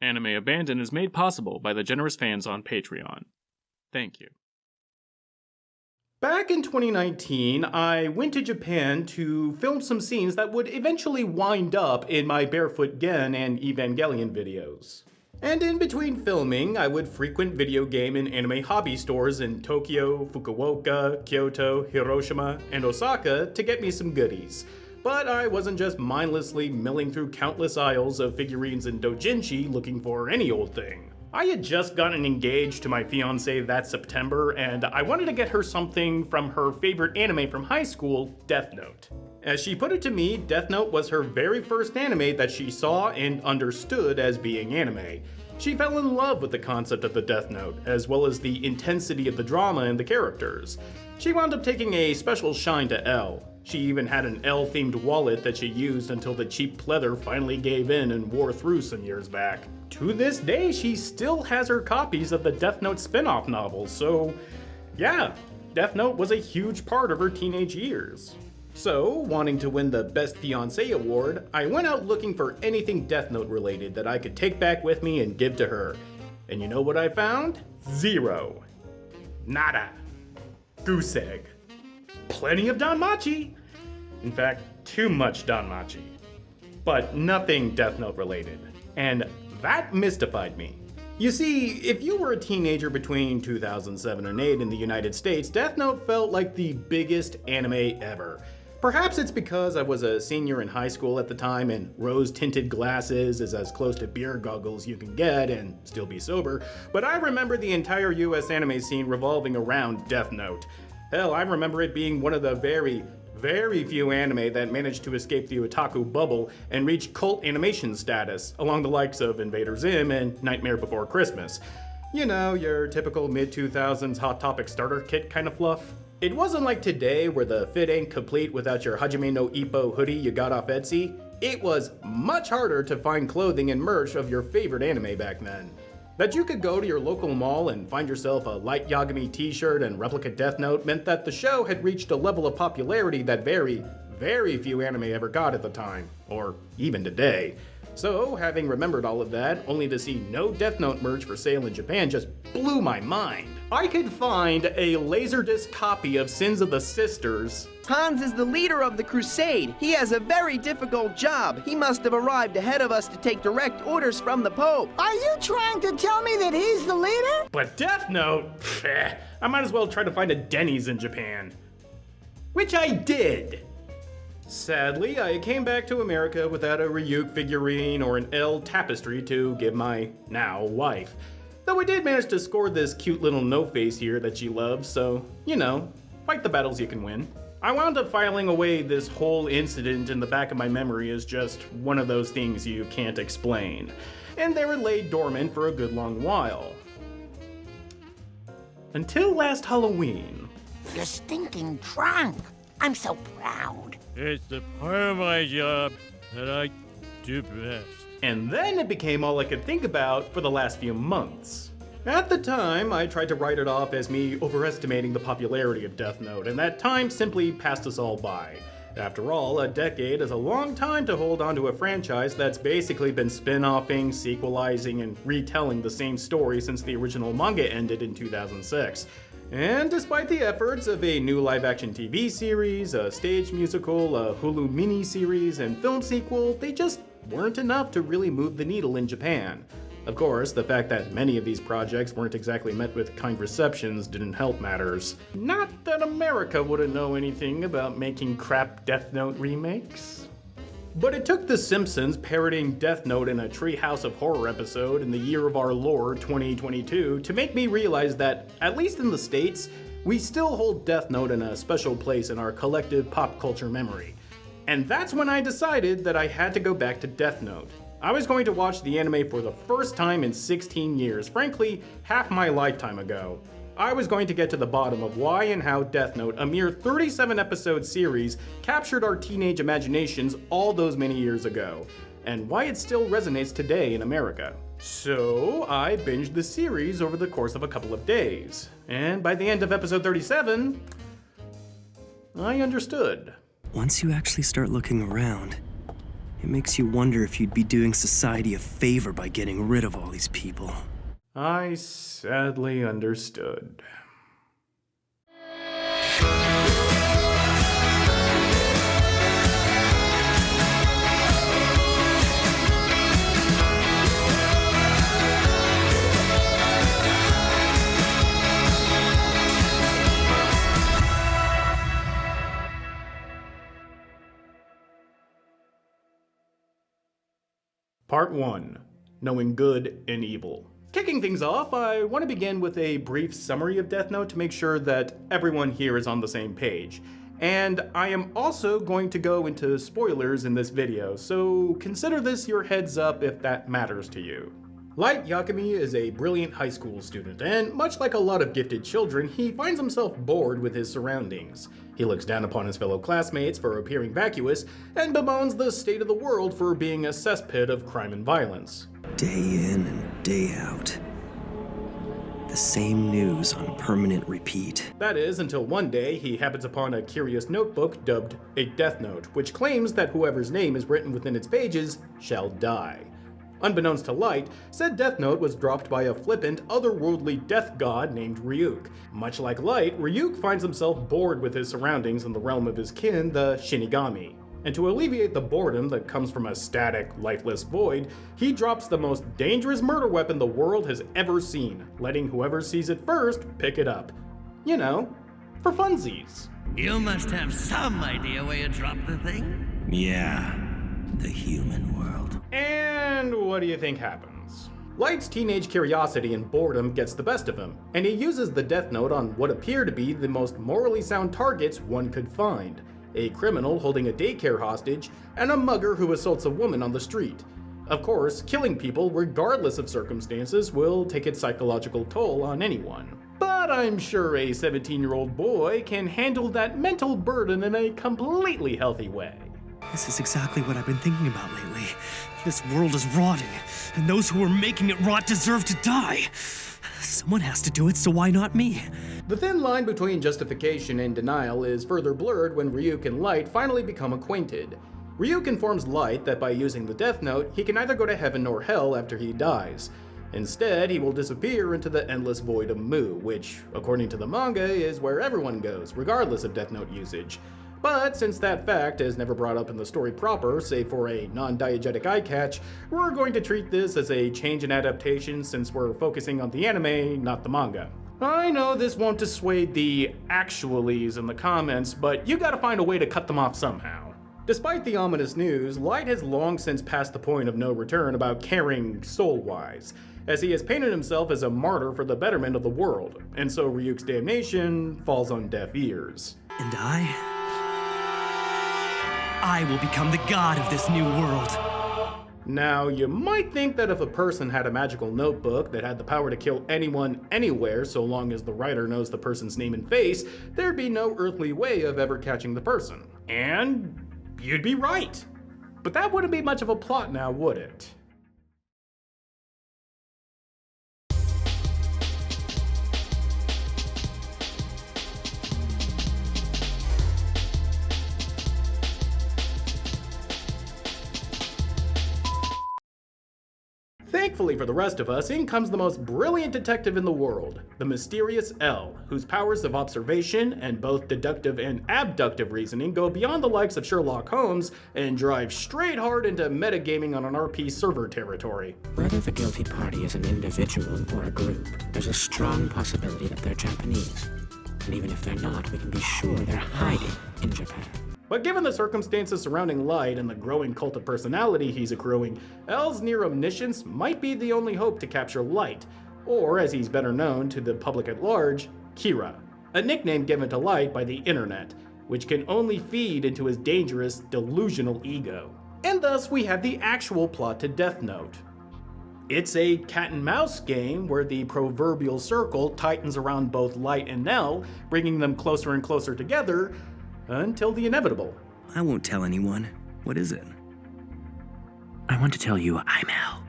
Anime Abandon is made possible by the generous fans on Patreon. Thank you. Back in 2019, I went to Japan to film some scenes that would eventually wind up in my Barefoot Gen and Evangelion videos. And in between filming, I would frequent video game and anime hobby stores in Tokyo, Fukuoka, Kyoto, Hiroshima, and Osaka to get me some goodies. But I wasn't just mindlessly milling through countless aisles of figurines and doujinshi looking for any old thing. I had just gotten engaged to my fiancée that September, and I wanted to get her something from her favorite anime from high school, Death Note. As she put it to me, Death Note was her very first anime that she saw and understood as being anime. She fell in love with the concept of the Death Note, as well as the intensity of the drama and the characters. She wound up taking a special shine to L. She even had an L-themed wallet that she used until the cheap pleather finally gave in and wore through some years back. To this day, she still has her copies of the Death Note spin-off novels, so yeah, Death Note was a huge part of her teenage years. So, wanting to win the Best Fiancé award, I went out looking for anything Death Note related that I could take back with me and give to her. And you know what I found? Zero. Nada. Goose egg. Plenty of Danmachi. In fact, too much Danmachi. But nothing Death Note related. And that mystified me. You see, if you were a teenager between 2007 and 8 in the United States, Death Note felt like the biggest anime ever. Perhaps it's because I was a senior in high school at the time and rose-tinted glasses is as close to beer goggles you can get and still be sober, but I remember the entire US anime scene revolving around Death Note. Hell, I remember it being one of the very few anime that managed to escape the otaku bubble and reach cult animation status, along the likes of Invader Zim and Nightmare Before Christmas. You know, your typical mid-2000s Hot Topic starter kit kind of fluff. It wasn't like today where the fit ain't complete without your Hajime no Ippo hoodie you got off Etsy. It was much harder to find clothing and merch of your favorite anime back then. That you could go to your local mall and find yourself a light Yagami t-shirt and replica Death Note meant that the show had reached a level of popularity that very few anime ever got at the time, or even today. So, having remembered all of that, only to see no Death Note merch for sale in Japan just blew my mind. I could find a Laserdisc copy of Sins of the Sisters. Hans is the leader of the crusade. He has a very difficult job. He must have arrived ahead of us to take direct orders from the Pope. Are you trying to tell me that he's the leader? But Death Note? I might as well try to find a Denny's in Japan. Which I did. Sadly, I came back to America without a Ryuk figurine or an L tapestry to give my now wife. Though I did manage to score this cute little no-face here that she loves, so, you know, fight the battles you can win. I wound up filing away this whole incident in the back of my memory as just one of those things you can't explain. And they were laid dormant for a good long while. Until last Halloween. Your stinking trunk. I'm so proud. It's the part of my job that I do best. And then it became all I could think about for the last few months. At the time, I tried to write it off as me overestimating the popularity of Death Note, and that time simply passed us all by. After all, a decade is a long time to hold onto a franchise that's basically been spin-offing, sequelizing, and retelling the same story since the original manga ended in 2006. And despite the efforts of a new live-action TV series, a stage musical, a Hulu mini-series, and film sequel, they just weren't enough to really move the needle in Japan. Of course, the fact that many of these projects weren't exactly met with kind receptions didn't help matters. Not that America wouldn't know anything about making crap Death Note remakes. But it took The Simpsons parodying Death Note in a Treehouse of Horror episode in the year of our Lord 2022 to make me realize that, at least in the States, we still hold Death Note in a special place in our collective pop culture memory. And that's when I decided that I had to go back to Death Note. I was going to watch the anime for the first time in 16 years, frankly, half my lifetime ago. I was going to get to the bottom of why and how Death Note, a mere 37-episode series, captured our teenage imaginations all those many years ago, and why it still resonates today in America. So, I binged the series over the course of a couple of days, and by the end of episode 37, I understood. Once you actually start looking around, It makes you wonder if you'd be doing society a favor by getting rid of all these people. I sadly understood. Part 1. Knowing Good and Evil. Kicking things off, I want to begin with a brief summary of Death Note to make sure that everyone here is on the same page. And I am also going to go into spoilers in this video, so consider this your heads up if that matters to you. Light Yagami is a brilliant high school student, and much like a lot of gifted children, he finds himself bored with his surroundings. He looks down upon his fellow classmates for appearing vacuous, and bemoans the state of the world for being a cesspit of crime and violence. Day in and day out. The same news on permanent repeat. That is, until one day he happens upon a curious notebook dubbed a Death Note, which claims that whoever's name is written within its pages shall die. Unbeknownst to Light, said Death Note was dropped by a flippant, otherworldly death god named Ryuk. Much like Light, Ryuk finds himself bored with his surroundings in the realm of his kin, the Shinigami. And to alleviate the boredom that comes from a static, lifeless void, he drops the most dangerous murder weapon the world has ever seen, letting whoever sees it first pick it up. You know, for funsies. You must have some idea where you dropped the thing. Yeah, the human world. And what do you think happens? Light's teenage curiosity and boredom gets the best of him, and he uses the Death Note on what appear to be the most morally sound targets one could find. A criminal holding a daycare hostage, and a mugger who assaults a woman on the street. Of course, killing people, regardless of circumstances, will take its psychological toll on anyone. But I'm sure a 17-year-old boy can handle that mental burden in a completely healthy way. This is exactly what I've been thinking about lately. This world is rotting, and those who are making it rot deserve to die. Someone has to do it, so why not me? The thin line between justification and denial is further blurred when Ryuk and Light finally become acquainted. Ryuk informs Light that by using the Death Note, he can neither go to heaven nor hell after he dies. Instead, he will disappear into the endless void of Mu, which, according to the manga, is where everyone goes, regardless of Death Note usage. But since that fact is never brought up in the story proper, save for a non-diegetic eye catch, we're going to treat this as a change in adaptation since we're focusing on the anime, not the manga. I know this won't dissuade the actualies in the comments, but you gotta find a way to cut them off somehow. Despite the ominous news, Light has long since passed the point of no return about caring soul-wise, as he has painted himself as a martyr for the betterment of the world, and so Ryuk's damnation falls on deaf ears. And I will become the god of this new world. Now, you might think that if a person had a magical notebook that had the power to kill anyone, anywhere, so long as the writer knows the person's name and face, there'd be no earthly way of ever catching the person. And you'd be right. But that wouldn't be much of a plot now, would it? Thankfully for the rest of us, in comes the most brilliant detective in the world, the mysterious L, whose powers of observation and both deductive and abductive reasoning go beyond the likes of Sherlock Holmes and drive straight hard into metagaming on an RP server territory. Whether the guilty party is an individual or a group, there's a strong possibility that they're Japanese. And even if they're not, we can be sure they're hiding in Japan. But given the circumstances surrounding Light and the growing cult of personality he's accruing, L's near omniscience might be the only hope to capture Light, or as he's better known to the public at large, Kira, a nickname given to Light by the internet, which can only feed into his dangerous, delusional ego. And thus we have the actual plot to Death Note. It's a cat and mouse game where the proverbial circle tightens around both Light and L, bringing them closer and closer together, until the inevitable. I won't tell anyone. What is it? I want to tell you I'm Al.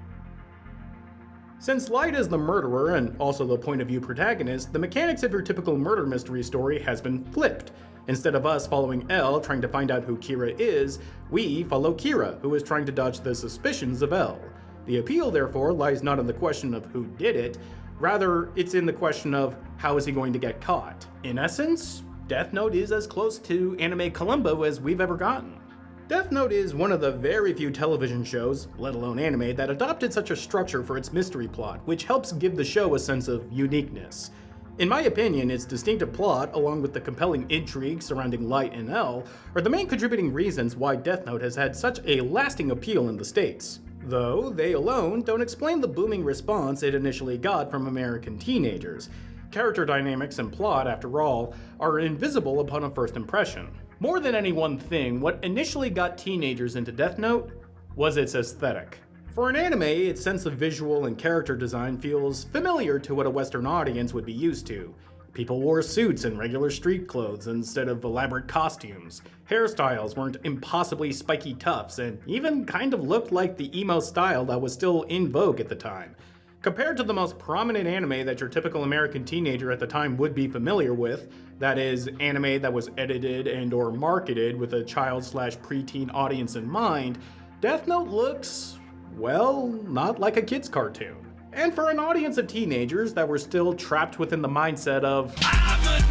Since Light is the murderer and also the point of view protagonist, the mechanics of your typical murder mystery story has been flipped. Instead of us following L trying to find out who Kira is, we follow Kira, who is trying to dodge the suspicions of L. The appeal, therefore, lies not in the question of who did it, rather, it's in the question of how is he going to get caught. In essence, Death Note is as close to anime Columbo as we've ever gotten. Death Note is one of the very few television shows, let alone anime, that adopted such a structure for its mystery plot, which helps give the show a sense of uniqueness. In my opinion, its distinctive plot, along with the compelling intrigue surrounding Light and L, are the main contributing reasons why Death Note has had such a lasting appeal in the States. Though, they alone don't explain the booming response it initially got from American teenagers. Character dynamics and plot, after all, are invisible upon a first impression. More than any one thing, what initially got teenagers into Death Note was its aesthetic. For an anime, its sense of visual and character design feels familiar to what a Western audience would be used to. People wore suits and regular street clothes instead of elaborate costumes. Hairstyles weren't impossibly spiky tufts and even kind of looked like the emo style that was still in vogue at the time. Compared to the most prominent anime that your typical American teenager at the time would be familiar with, that is, anime that was edited and or marketed with a child/preteen audience in mind, Death Note looks, well, not like a kid's cartoon. And for an audience of teenagers that were still trapped within the mindset of, I'm an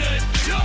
adult!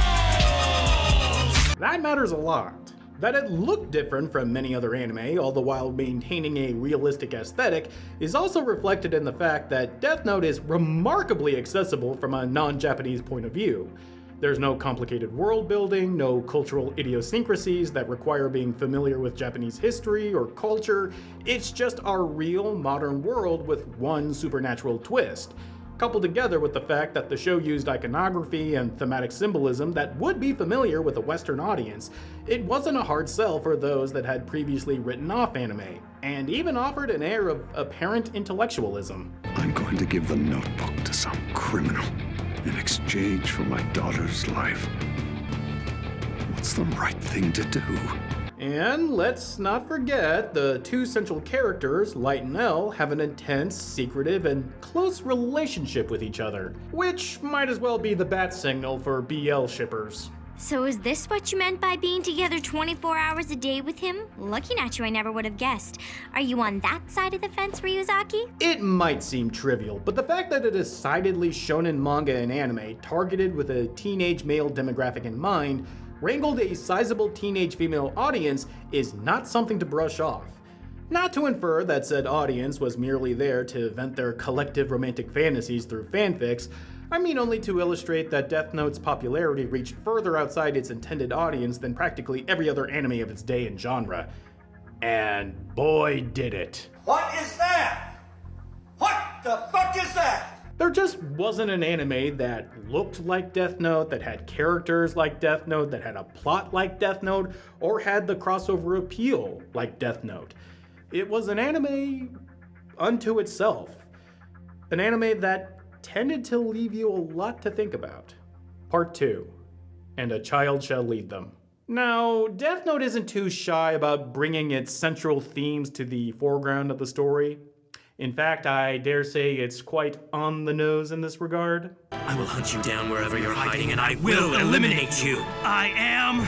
That matters a lot. That it looked different from many other anime, all the while maintaining a realistic aesthetic, is also reflected in the fact that Death Note is remarkably accessible from a non-Japanese point of view. There's no complicated world building, no cultural idiosyncrasies that require being familiar with Japanese history or culture. It's just our real modern world with one supernatural twist. Coupled together with the fact that the show used iconography and thematic symbolism that would be familiar with a Western audience, it wasn't a hard sell for those that had previously written off anime, and even offered an air of apparent intellectualism. I'm going to give the notebook to some criminal in exchange for my daughter's life. What's the right thing to do? And let's not forget, the two central characters, Light and L, have an intense, secretive, and close relationship with each other, which might as well be the bat signal for BL shippers. So is this what you meant by being together 24 hours a day with him? Looking at you, I never would have guessed. Are you on that side of the fence, Ryuzaki? It might seem trivial, but the fact that it is decidedly shonen manga and anime targeted with a teenage male demographic in mind wrangled a sizable teenage female audience is not something to brush off. Not to infer that said audience was merely there to vent their collective romantic fantasies through fanfics, I mean only to illustrate that Death Note's popularity reached further outside its intended audience than practically every other anime of its day and genre. And boy did it. What is that? What the fuck is that? There just wasn't an anime that looked like Death Note, that had characters like Death Note, that had a plot like Death Note, or had the crossover appeal like Death Note. It was an anime unto itself. An anime that tended to leave you a lot to think about. Part 2, and a child shall lead them. Now, Death Note isn't too shy about bringing its central themes to the foreground of the story. In fact, I dare say it's quite on the nose in this regard. I will hunt you down wherever you're hiding, and I will eliminate you. I am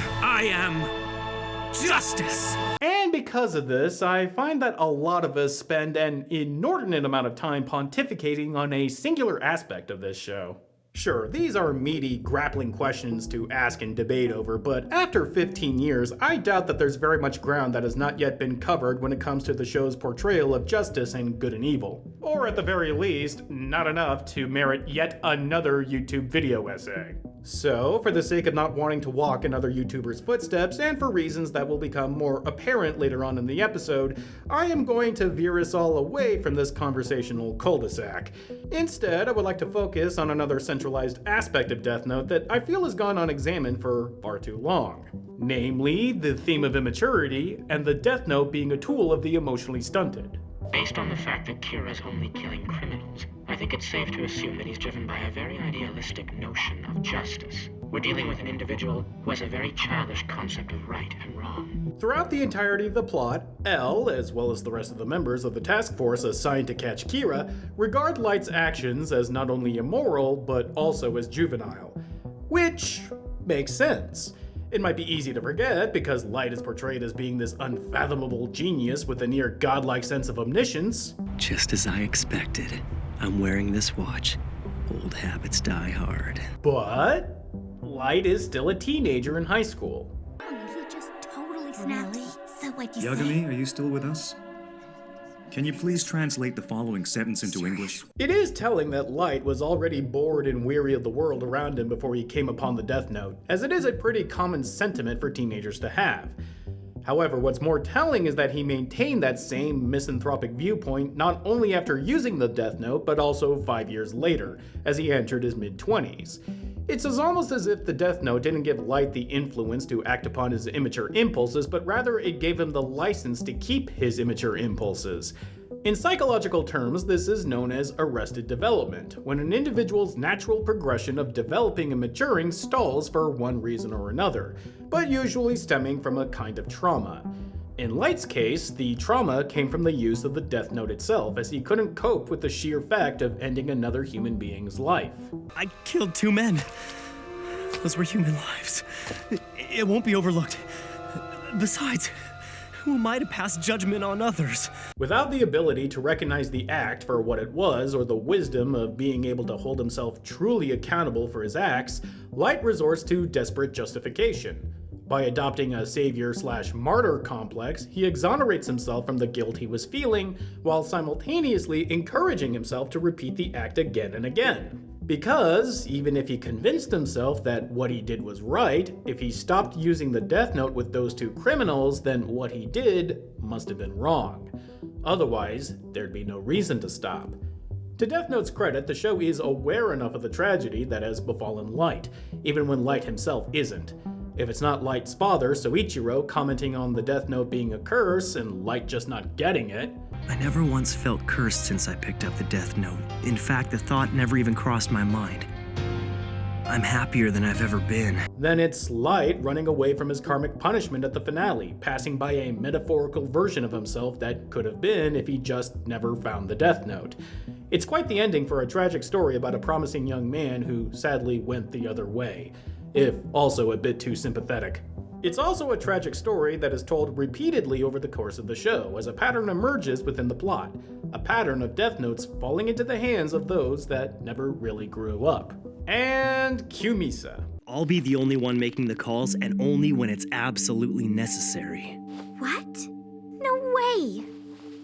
justice. And because of this, I find that a lot of us spend an inordinate amount of time pontificating on a singular aspect of this show. Sure, these are meaty, grappling questions to ask and debate over, but after 15 years, I doubt that there's very much ground that has not yet been covered when it comes to the show's portrayal of justice and good and evil. Or at the very least, not enough to merit yet another YouTube video essay. So, for the sake of not wanting to walk in other YouTubers' footsteps, and for reasons that will become more apparent later on in the episode, I am going to veer us all away from this conversational cul-de-sac. Instead, I would like to focus on another centralized aspect of Death Note that I feel has gone unexamined for far too long. Namely, the theme of immaturity, and the Death Note being a tool of the emotionally stunted. Based on the fact that Kira's only killing criminals, I think it's safe to assume that he's driven by a very idealistic notion of justice. We're dealing with an individual who has a very childish concept of right and wrong. Throughout the entirety of the plot, L, as well as the rest of the members of the task force assigned to catch Kira, regard Light's actions as not only immoral, but also as juvenile. Which makes sense. It might be easy to forget because Light is portrayed as being this unfathomable genius with a near godlike sense of omniscience. Just as I expected. I'm wearing this watch. Old habits die hard. But Light is still a teenager in high school. He just totally snapped. Really? So what'd you Yagami, are you still with us? Can you please translate the following sentence into English? It is telling that Light was already bored and weary of the world around him before he came upon the Death Note, as it is a pretty common sentiment for teenagers to have. However, what's more telling is that he maintained that same misanthropic viewpoint not only after using the Death Note, but also 5 years later, as he entered his mid-20s. It's almost as if the Death Note didn't give Light the influence to act upon his immature impulses, but rather it gave him the license to keep his immature impulses. In psychological terms, this is known as arrested development, when an individual's natural progression of developing and maturing stalls for one reason or another, but usually stemming from a kind of trauma. In Light's case, the trauma came from the use of the Death Note itself, as he couldn't cope with the sheer fact of ending another human being's life. I killed 2 men. Those were human lives. It won't be overlooked. Besides, who am I to pass judgment on others? Without the ability to recognize the act for what it was, or the wisdom of being able to hold himself truly accountable for his acts, Light resorts to desperate justification. By adopting a savior/martyr complex, he exonerates himself from the guilt he was feeling, while simultaneously encouraging himself to repeat the act again and again. Because, even if he convinced himself that what he did was right, if he stopped using the Death Note with those 2 criminals, then what he did must have been wrong. Otherwise, there'd be no reason to stop. To Death Note's credit, the show is aware enough of the tragedy that has befallen Light, even when Light himself isn't. If it's not Light's father, Soichiro, commenting on the Death Note being a curse and Light just not getting it. I never once felt cursed since I picked up the Death Note. In fact, the thought never even crossed my mind. I'm happier than I've ever been. Then it's Light running away from his karmic punishment at the finale, passing by a metaphorical version of himself that could have been if he just never found the Death Note. It's quite the ending for a tragic story about a promising young man who sadly went the other way, if also a bit too sympathetic. It's also a tragic story that is told repeatedly over the course of the show, as a pattern emerges within the plot, a pattern of Death Notes falling into the hands of those that never really grew up. And cue Misa. I'll be the only one making the calls, and only when it's absolutely necessary. What? No way!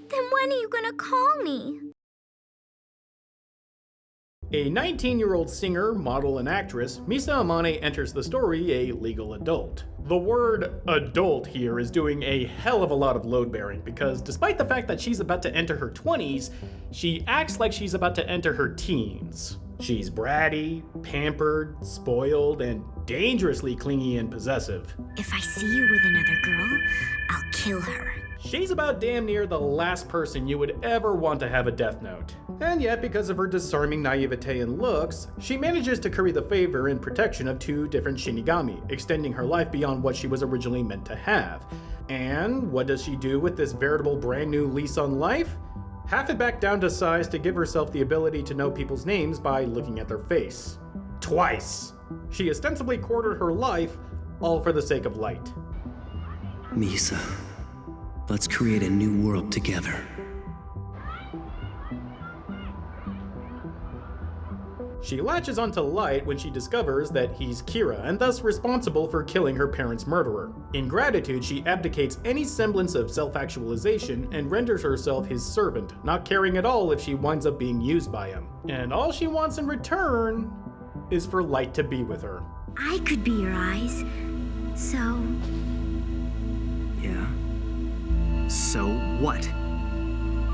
Then when are you gonna call me? A 19-year-old singer, model, and actress, Misa Amane enters the story a legal adult. The word adult here is doing a hell of a lot of load-bearing because despite the fact that she's about to enter her 20s, she acts like she's about to enter her teens. She's bratty, pampered, spoiled, and dangerously clingy and possessive. If I see you with another girl, I'll kill her. She's about damn near the last person you would ever want to have a Death Note. And yet, because of her disarming naivete and looks, she manages to curry the favor and protection of 2 different Shinigami, extending her life beyond what she was originally meant to have. And what does she do with this veritable brand new lease on life? Half it back down to size to give herself the ability to know people's names by looking at their face. Twice! She ostensibly quartered her life, all for the sake of Light. Misa, let's create a new world together. She latches onto Light when she discovers that he's Kira, and thus responsible for killing her parents' murderer. In gratitude, she abdicates any semblance of self-actualization and renders herself his servant, not caring at all if she winds up being used by him. And all she wants in return is for Light to be with her. I could be your eyes, so... Yeah? So what?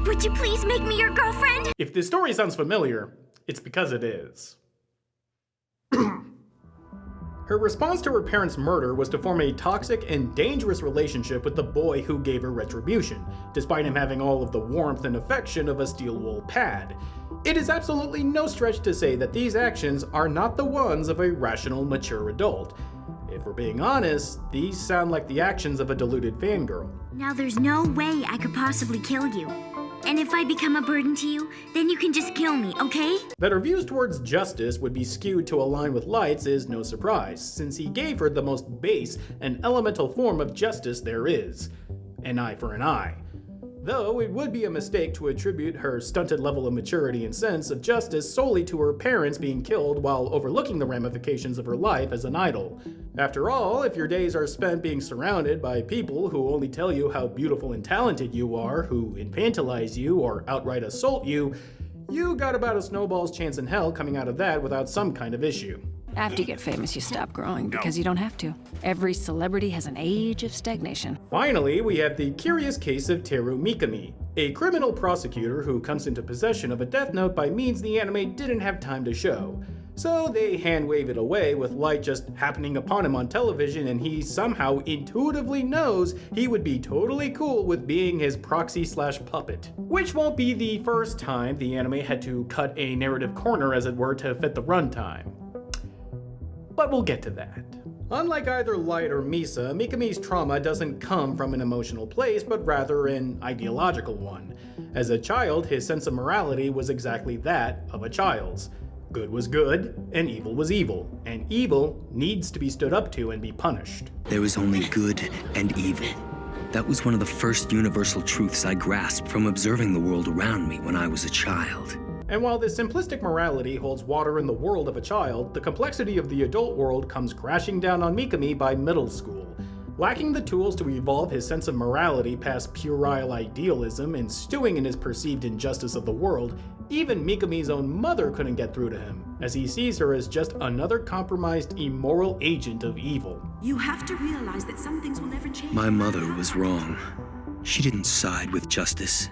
Would you please make me your girlfriend? If this story sounds familiar, it's because it is. Her response to her parents' murder was to form a toxic and dangerous relationship with the boy who gave her retribution, despite him having all of the warmth and affection of a steel wool pad. It is absolutely no stretch to say that these actions are not the ones of a rational, mature adult. If we're being honest, these sound like the actions of a deluded fangirl. Now there's no way I could possibly kill you. And if I become a burden to you, then you can just kill me, okay? That her views towards justice would be skewed to align with Light's is no surprise, since he gave her the most base and elemental form of justice there is: an eye for an eye. Though it would be a mistake to attribute her stunted level of maturity and sense of justice solely to her parents being killed while overlooking the ramifications of her life as an idol. After all, if your days are spent being surrounded by people who only tell you how beautiful and talented you are, who infantilize you or outright assault you, you got about a snowball's chance in hell coming out of that without some kind of issue. After you get famous, you stop growing because you don't have to. Every celebrity has an age of stagnation. Finally, we have the curious case of Teru Mikami, a criminal prosecutor who comes into possession of a death note by means the anime didn't have time to show. So they hand-wave it away with Light just happening upon him on television, and he somehow intuitively knows he would be totally cool with being his proxy/puppet. Which won't be the first time the anime had to cut a narrative corner, as it were, to fit the runtime. But we'll get to that. Unlike either Light or Misa, Mikami's trauma doesn't come from an emotional place, but rather an ideological one. As a child, his sense of morality was exactly that of a child's. Good was good, and evil was evil, and evil needs to be stood up to and be punished. There is only good and evil. That was one of the first universal truths I grasped from observing the world around me when I was a child. And while this simplistic morality holds water in the world of a child, the complexity of the adult world comes crashing down on Mikami by middle school. Lacking the tools to evolve his sense of morality past puerile idealism and stewing in his perceived injustice of the world, even Mikami's own mother couldn't get through to him, as he sees her as just another compromised, immoral agent of evil. You have to realize that some things will never change. My mother was wrong. She didn't side with justice.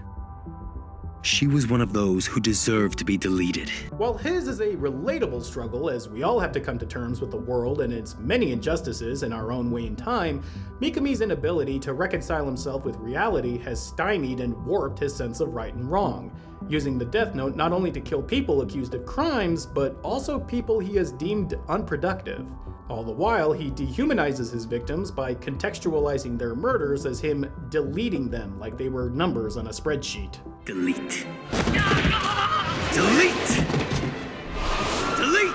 She was one of those who deserved to be deleted. While his is a relatable struggle, as we all have to come to terms with the world and its many injustices in our own way and time, Mikami's inability to reconcile himself with reality has stymied and warped his sense of right and wrong, using the Death Note not only to kill people accused of crimes, but also people he has deemed unproductive. All the while, he dehumanizes his victims by contextualizing their murders as him deleting them like they were numbers on a spreadsheet. Delete. Delete! Delete!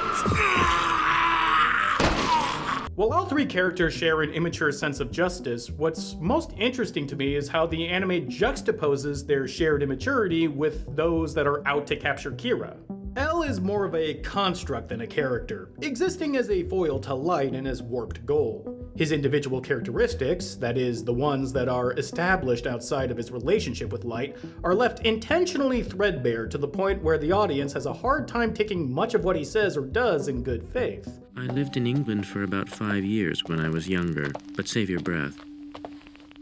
While all three characters share an immature sense of justice, what's most interesting to me is how the anime juxtaposes their shared immaturity with those that are out to capture Kira. L is more of a construct than a character, existing as a foil to Light and his warped goal. His individual characteristics, that is, the ones that are established outside of his relationship with Light, are left intentionally threadbare to the point where the audience has a hard time taking much of what he says or does in good faith. I lived in England for about 5 years when I was younger, but save your breath.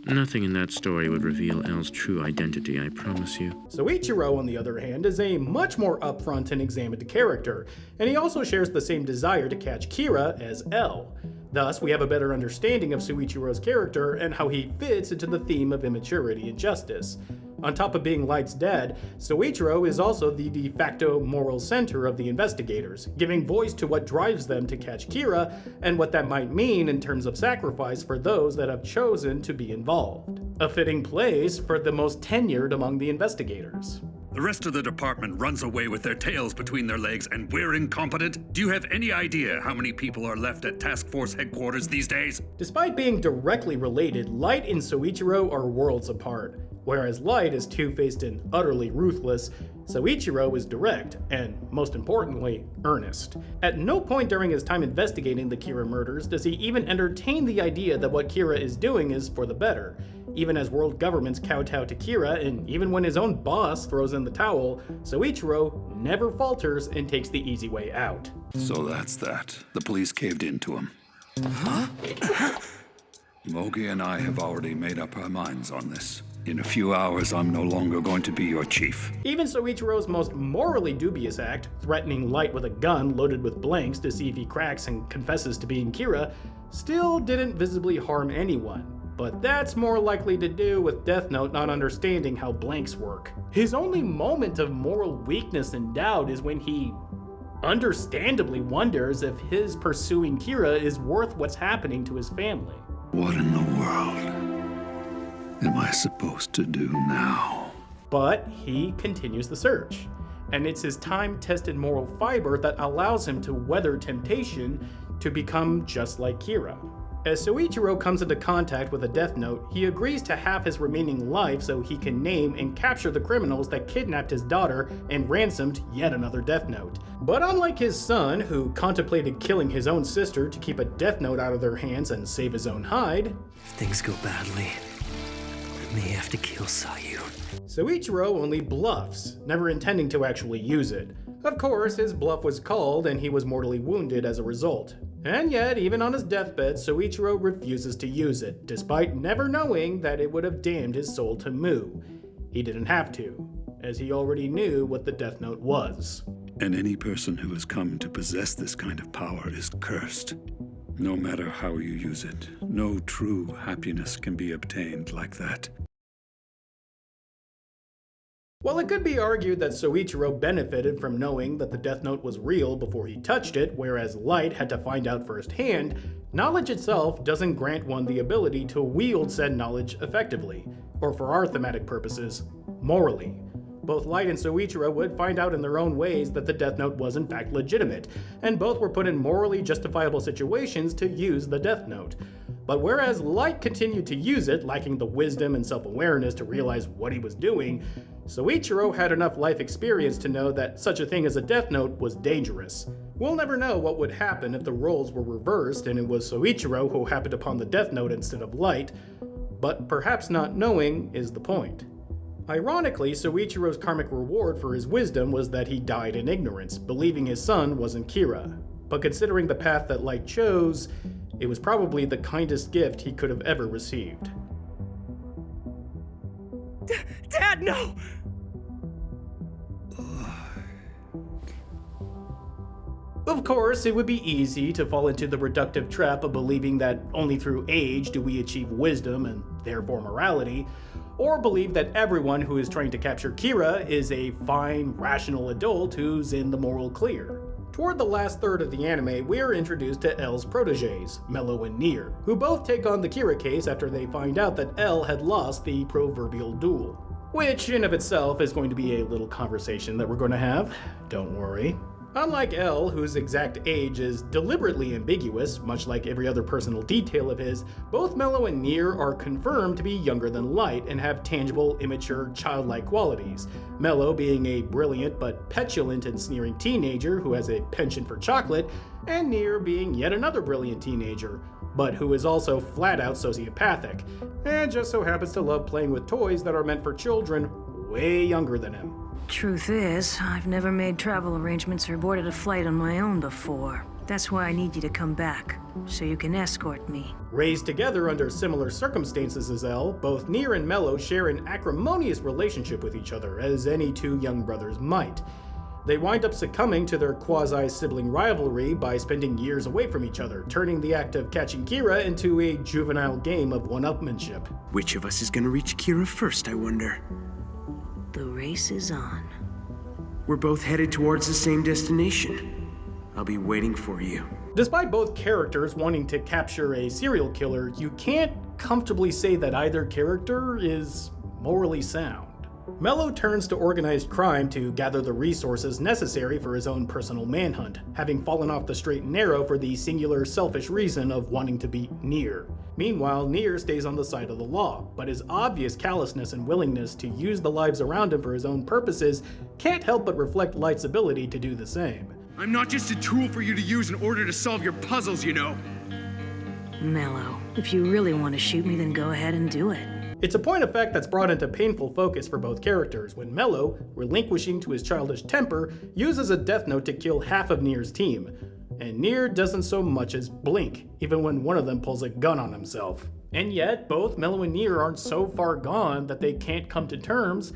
Nothing in that story would reveal Elle's true identity, I promise you. Soichiro, on the other hand, is a much more upfront and examined character, and he also shares the same desire to catch Kira as Elle. Thus, we have a better understanding of Soichiro's character and how he fits into the theme of immaturity and justice. On top of being Light's dad, Soichiro is also the de facto moral center of the investigators, giving voice to what drives them to catch Kira and what that might mean in terms of sacrifice for those that have chosen to be involved. A fitting place for the most tenured among the investigators. The rest of the department runs away with their tails between their legs, and we're incompetent? Do you have any idea how many people are left at Task Force headquarters these days? Despite being directly related, Light and Soichiro are worlds apart. Whereas Light is two-faced and utterly ruthless, Soichiro is direct and, most importantly, earnest. At no point during his time investigating the Kira murders does he even entertain the idea that what Kira is doing is for the better. Even as world governments kowtow to Kira, and even when his own boss throws in the towel, Soichiro never falters and takes the easy way out. So that's that. The police caved in to him. Huh? Mogi and I have already made up our minds on this. In a few hours, I'm no longer going to be your chief. Even Soichiro's most morally dubious act, threatening Light with a gun loaded with blanks to see if he cracks and confesses to being Kira, still didn't visibly harm anyone. But that's more likely to do with Death Note not understanding how blanks work. His only moment of moral weakness and doubt is when he understandably wonders if his pursuing Kira is worth what's happening to his family. What in the world am I supposed to do now? But he continues the search, and it's his time-tested moral fiber that allows him to weather temptation to become just like Kira. As Soichiro comes into contact with a Death Note, he agrees to halve his remaining life so he can name and capture the criminals that kidnapped his daughter and ransomed yet another Death Note. But unlike his son, who contemplated killing his own sister to keep a Death Note out of their hands and save his own hide, if things go badly, I may have to kill Sayu. Soichiro only bluffs, never intending to actually use it. Of course, his bluff was called and he was mortally wounded as a result. And yet, even on his deathbed, Soichiro refuses to use it, despite never knowing that it would have damned his soul to Mu. He didn't have to, as he already knew what the Death Note was. And any person who has come to possess this kind of power is cursed. No matter how you use it, no true happiness can be obtained like that. While it could be argued that Soichiro benefited from knowing that the Death Note was real before he touched it, whereas Light had to find out firsthand, knowledge itself doesn't grant one the ability to wield said knowledge effectively, or for our thematic purposes, morally. Both Light and Soichiro would find out in their own ways that the Death Note was in fact legitimate, and both were put in morally justifiable situations to use the Death Note. But whereas Light continued to use it, lacking the wisdom and self-awareness to realize what he was doing, Soichiro had enough life experience to know that such a thing as a Death Note was dangerous. We'll never know what would happen if the roles were reversed and it was Soichiro who happened upon the Death Note instead of Light, but perhaps not knowing is the point. Ironically, Soichiro's karmic reward for his wisdom was that he died in ignorance, believing his son wasn't Kira. But considering the path that Light chose, it was probably the kindest gift he could have ever received. Dad, no! Of course, it would be easy to fall into the reductive trap of believing that only through age do we achieve wisdom and therefore morality, or believe that everyone who is trying to capture Kira is a fine, rational adult who's in the moral clear. Toward the last third of the anime, we are introduced to L's proteges, Mello and Nier, who both take on the Kira case after they find out that L had lost the proverbial duel. Which, in of itself, is going to be a little conversation that we're going to have. Don't worry. Unlike L, whose exact age is deliberately ambiguous, much like every other personal detail of his, both Mello and Nier are confirmed to be younger than Light and have tangible, immature, childlike qualities. Mello being a brilliant but petulant and sneering teenager who has a penchant for chocolate, and Nier being yet another brilliant teenager, but who is also flat-out sociopathic, and just so happens to love playing with toys that are meant for children way younger than him. Truth is, I've never made travel arrangements or boarded a flight on my own before. That's why I need you to come back, so you can escort me. Raised together under similar circumstances as L, both Nier and Mello share an acrimonious relationship with each other, as any two young brothers might. They wind up succumbing to their quasi-sibling rivalry by spending years away from each other, turning the act of catching Kira into a juvenile game of one-upmanship. Which of us is gonna reach Kira first, I wonder? The race is on. We're both headed towards the same destination. I'll be waiting for you. Despite both characters wanting to capture a serial killer, you can't comfortably say that either character is morally sound. Mello turns to organized crime to gather the resources necessary for his own personal manhunt, having fallen off the straight and narrow for the singular selfish reason of wanting to beat Nier. Meanwhile, Nier stays on the side of the law, but his obvious callousness and willingness to use the lives around him for his own purposes can't help but reflect Light's ability to do the same. I'm not just a tool for you to use in order to solve your puzzles, you know. Mello, if you really want to shoot me, then go ahead and do it. It's a point of fact that's brought into painful focus for both characters when Mello, relinquishing to his childish temper, uses a Death Note to kill half of Nier's team. And Nier doesn't so much as blink, even when one of them pulls a gun on himself. And yet, both Mello and Nier aren't so far gone that they can't come to terms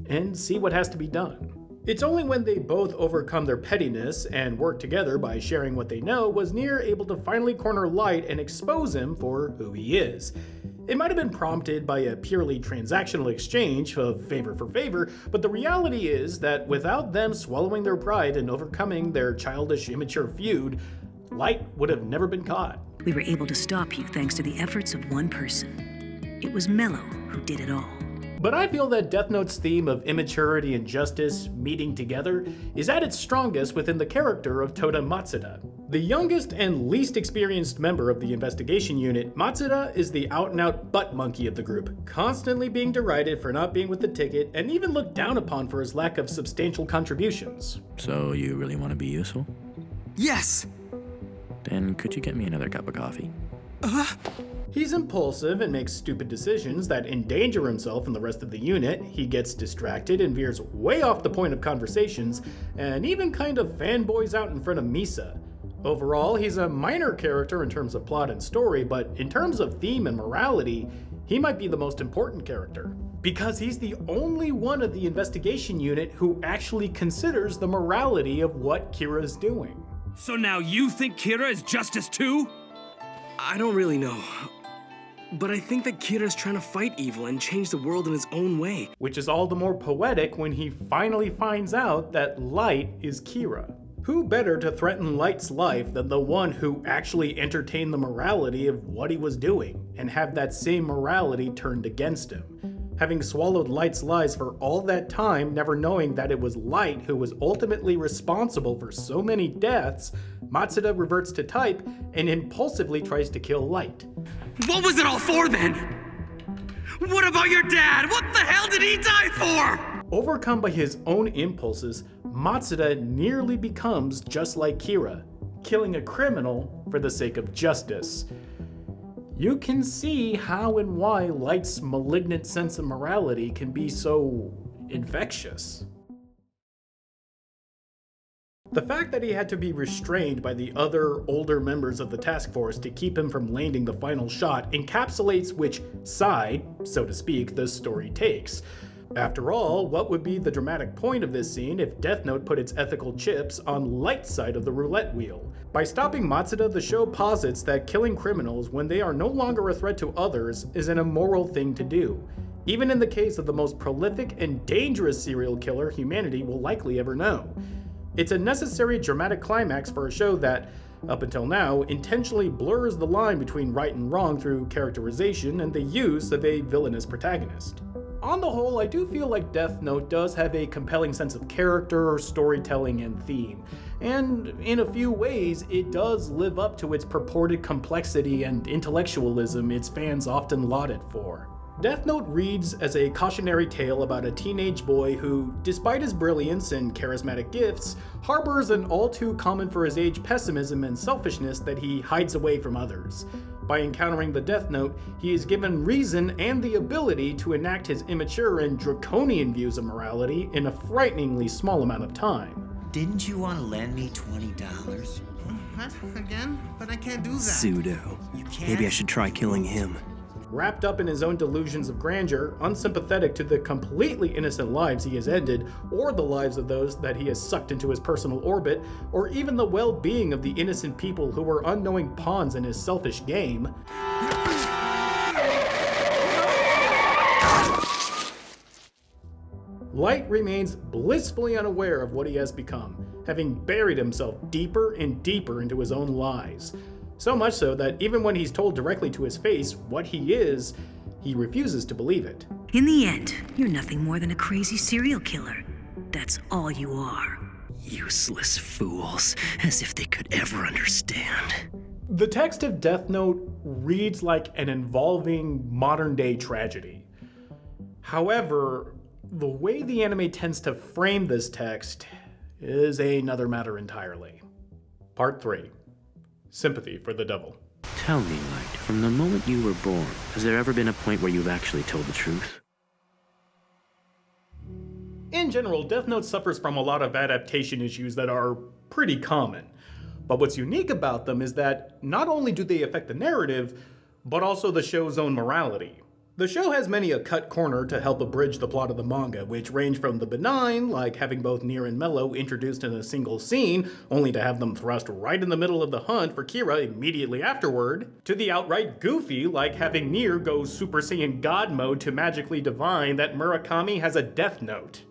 and see what has to be done. It's only when they both overcome their pettiness and work together by sharing what they know was Nier able to finally corner Light and expose him for who he is. It might have been prompted by a purely transactional exchange of favor for favor, but the reality is that without them swallowing their pride and overcoming their childish, immature feud, Light would have never been caught. We were able to stop you thanks to the efforts of one person. It was Mello who did it all. But I feel that Death Note's theme of immaturity and justice meeting together is at its strongest within the character of Toda Matsuda. The youngest and least experienced member of the investigation unit, Matsuda is the out-and-out butt monkey of the group, constantly being derided for not being with the ticket and even looked down upon for his lack of substantial contributions. So you really want to be useful? Yes! Then could you get me another cup of coffee? He's impulsive and makes stupid decisions that endanger himself and the rest of the unit. He gets distracted and veers way off the point of conversations, and even kind of fanboys out in front of Misa. Overall, he's a minor character in terms of plot and story, but in terms of theme and morality, he might be the most important character. Because he's the only one of the investigation unit who actually considers the morality of what Kira's doing. So now you think Kira is justice too? I don't really know. But I think that Kira's trying to fight evil and change the world in his own way. Which is all the more poetic when he finally finds out that Light is Kira. Who better to threaten Light's life than the one who actually entertained the morality of what he was doing, and have that same morality turned against him? Having swallowed Light's lies for all that time, never knowing that it was Light who was ultimately responsible for so many deaths, Matsuda reverts to type and impulsively tries to kill Light. What was it all for then? What about your dad? What the hell did he die for? Overcome by his own impulses, Matsuda nearly becomes just like Kira, killing a criminal for the sake of justice. You can see how and why Light's malignant sense of morality can be so infectious. The fact that he had to be restrained by the other older members of the task force to keep him from landing the final shot encapsulates which side, so to speak, the story takes. After all, what would be the dramatic point of this scene if Death Note put its ethical chips on Light's side of the roulette wheel? By stopping Matsuda, the show posits that killing criminals when they are no longer a threat to others is an immoral thing to do, even in the case of the most prolific and dangerous serial killer humanity will likely ever know. It's a necessary dramatic climax for a show that, up until now, intentionally blurs the line between right and wrong through characterization and the use of a villainous protagonist. On the whole, I do feel like Death Note does have a compelling sense of character, storytelling, and theme, and in a few ways, it does live up to its purported complexity and intellectualism its fans often laud it for. Death Note reads as a cautionary tale about a teenage boy who, despite his brilliance and charismatic gifts, harbors an all too common for his age pessimism and selfishness that he hides away from others. By encountering the Death Note, he is given reason and the ability to enact his immature and draconian views of morality in a frighteningly small amount of time. Didn't you want to lend me $20? What? Again? But I can't do that. Pseudo. You can't? Maybe I should try killing him. Wrapped up in his own delusions of grandeur, unsympathetic to the completely innocent lives he has ended, or the lives of those that he has sucked into his personal orbit, or even the well-being of the innocent people who were unknowing pawns in his selfish game, Light remains blissfully unaware of what he has become, having buried himself deeper and deeper into his own lies. So much so that even when he's told directly to his face what he is, he refuses to believe it. In the end, you're nothing more than a crazy serial killer. That's all you are. Useless fools, as if they could ever understand. The text of Death Note reads like an involving modern-day tragedy. However, the way the anime tends to frame this text is another matter entirely. Part 3. Sympathy for the Devil. Tell me, Light, from the moment you were born, has there ever been a point where you've actually told the truth? In general, Death Note suffers from a lot of adaptation issues that are pretty common. But what's unique about them is that not only do they affect the narrative, but also the show's own morality. The show has many a cut corner to help abridge the plot of the manga, which range from the benign, like having both Nier and Mello introduced in a single scene, only to have them thrust right in the middle of the hunt for Kira immediately afterward, to the outright goofy, like having Nier go Super Saiyan God mode to magically divine that Murakami has a Death Note.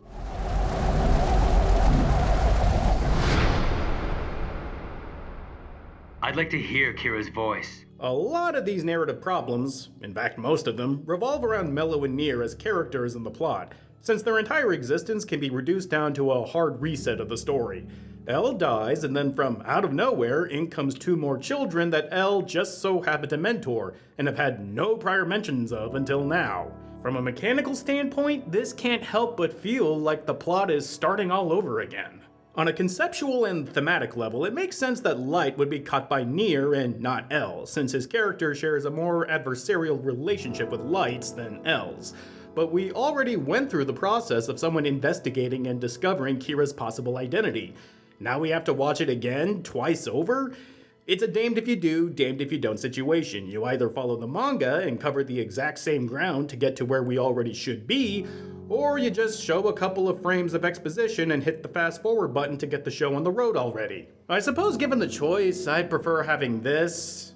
I'd like to hear Kira's voice. A lot of these narrative problems, in fact most of them, revolve around Mello and Nier as characters in the plot, since their entire existence can be reduced down to a hard reset of the story. Elle dies, and then from out of nowhere, in comes two more children that Elle just so happened to mentor, and have had no prior mentions of until now. From a mechanical standpoint, this can't help but feel like the plot is starting all over again. On a conceptual and thematic level, it makes sense that Light would be caught by Nier and not Elle, since his character shares a more adversarial relationship with Light's than Elle's. But we already went through the process of someone investigating and discovering Kira's possible identity. Now we have to watch it again, twice over? It's a damned if you do, damned if you don't situation. You either follow the manga and cover the exact same ground to get to where we already should be, or you just show a couple of frames of exposition and hit the fast forward button to get the show on the road already. I suppose given the choice, I'd prefer having this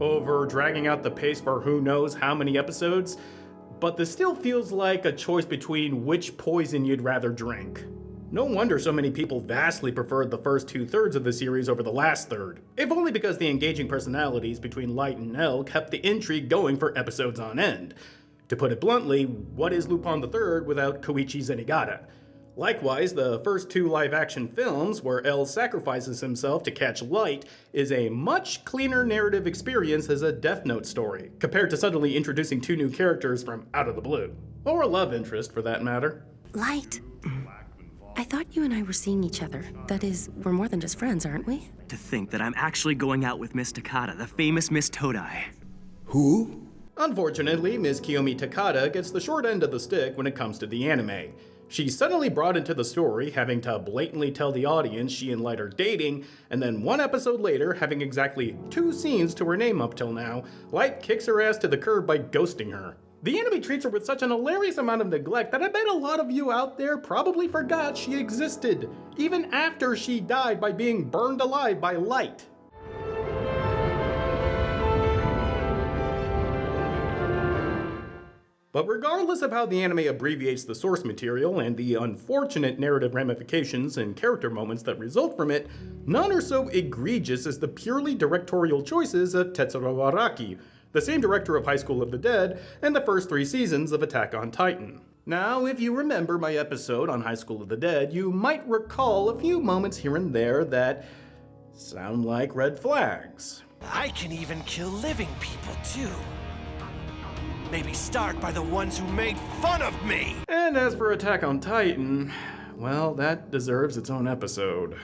over dragging out the pace for who knows how many episodes, but this still feels like a choice between which poison you'd rather drink. No wonder so many people vastly preferred the first 2/3 of the series over the last third, if only because the engaging personalities between Light and Elle kept the intrigue going for episodes on end. To put it bluntly, what is Lupin III without Koichi Zenigata? Likewise, the first two live-action films, where Elle sacrifices himself to catch Light, is a much cleaner narrative experience as a Death Note story, compared to suddenly introducing two new characters from out of the blue. Or a love interest, for that matter. Light. I thought you and I were seeing each other. That is, we're more than just friends, aren't we? To think that I'm actually going out with Miss Takata, the famous Miss Todai. Who? Unfortunately, Ms. Kiyomi Takada gets the short end of the stick when it comes to the anime. She's suddenly brought into the story, having to blatantly tell the audience she and Light are dating, and then one episode later, having exactly 2 scenes to her name up till now, Light kicks her ass to the curb by ghosting her. The anime treats her with such an hilarious amount of neglect that I bet a lot of you out there probably forgot she existed, even after she died by being burned alive by Light. But regardless of how the anime abbreviates the source material and the unfortunate narrative ramifications and character moments that result from it, none are so egregious as the purely directorial choices of Tetsuro Araki, the same director of High School of the Dead and the first 3 seasons of Attack on Titan. Now, if you remember my episode on High School of the Dead, you might recall a few moments here and there that sound like red flags. I can even kill living people, too. Maybe start by the ones who made fun of me! And as for Attack on Titan, well, that deserves its own episode.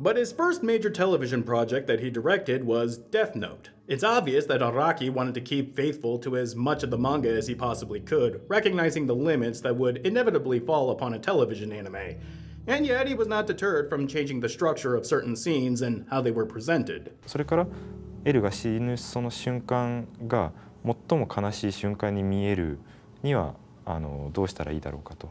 But his first major television project that he directed was Death Note. It's obvious that Araki wanted to keep faithful to as much of the manga as he possibly could, recognizing the limits that would inevitably fall upon a television anime. And yet he was not deterred from changing the structure of certain scenes and how they were presented. それからエルが死ぬその瞬間が最も悲しい瞬間に見えるにはどうしたらいいだろうかと。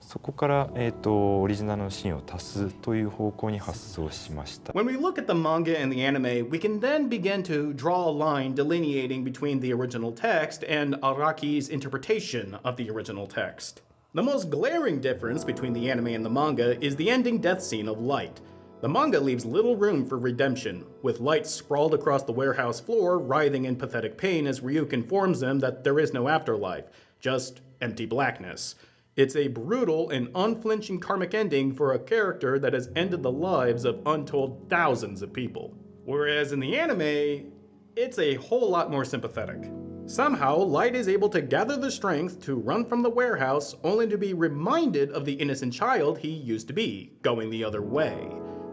そこからオリジナルのシーンを足すという方向に発想しました。When we look at the manga and the anime, we can then begin to draw a line delineating between the original text and Araki's interpretation of the original text. The most glaring difference between the anime and the manga is the ending death scene of Light. The manga leaves little room for redemption, with Light sprawled across the warehouse floor, writhing in pathetic pain as Ryuk informs them that there is no afterlife, just empty blackness. It's a brutal and unflinching karmic ending for a character that has ended the lives of untold thousands of people. Whereas in the anime, it's a whole lot more sympathetic. Somehow, Light is able to gather the strength to run from the warehouse, only to be reminded of the innocent child he used to be, going the other way.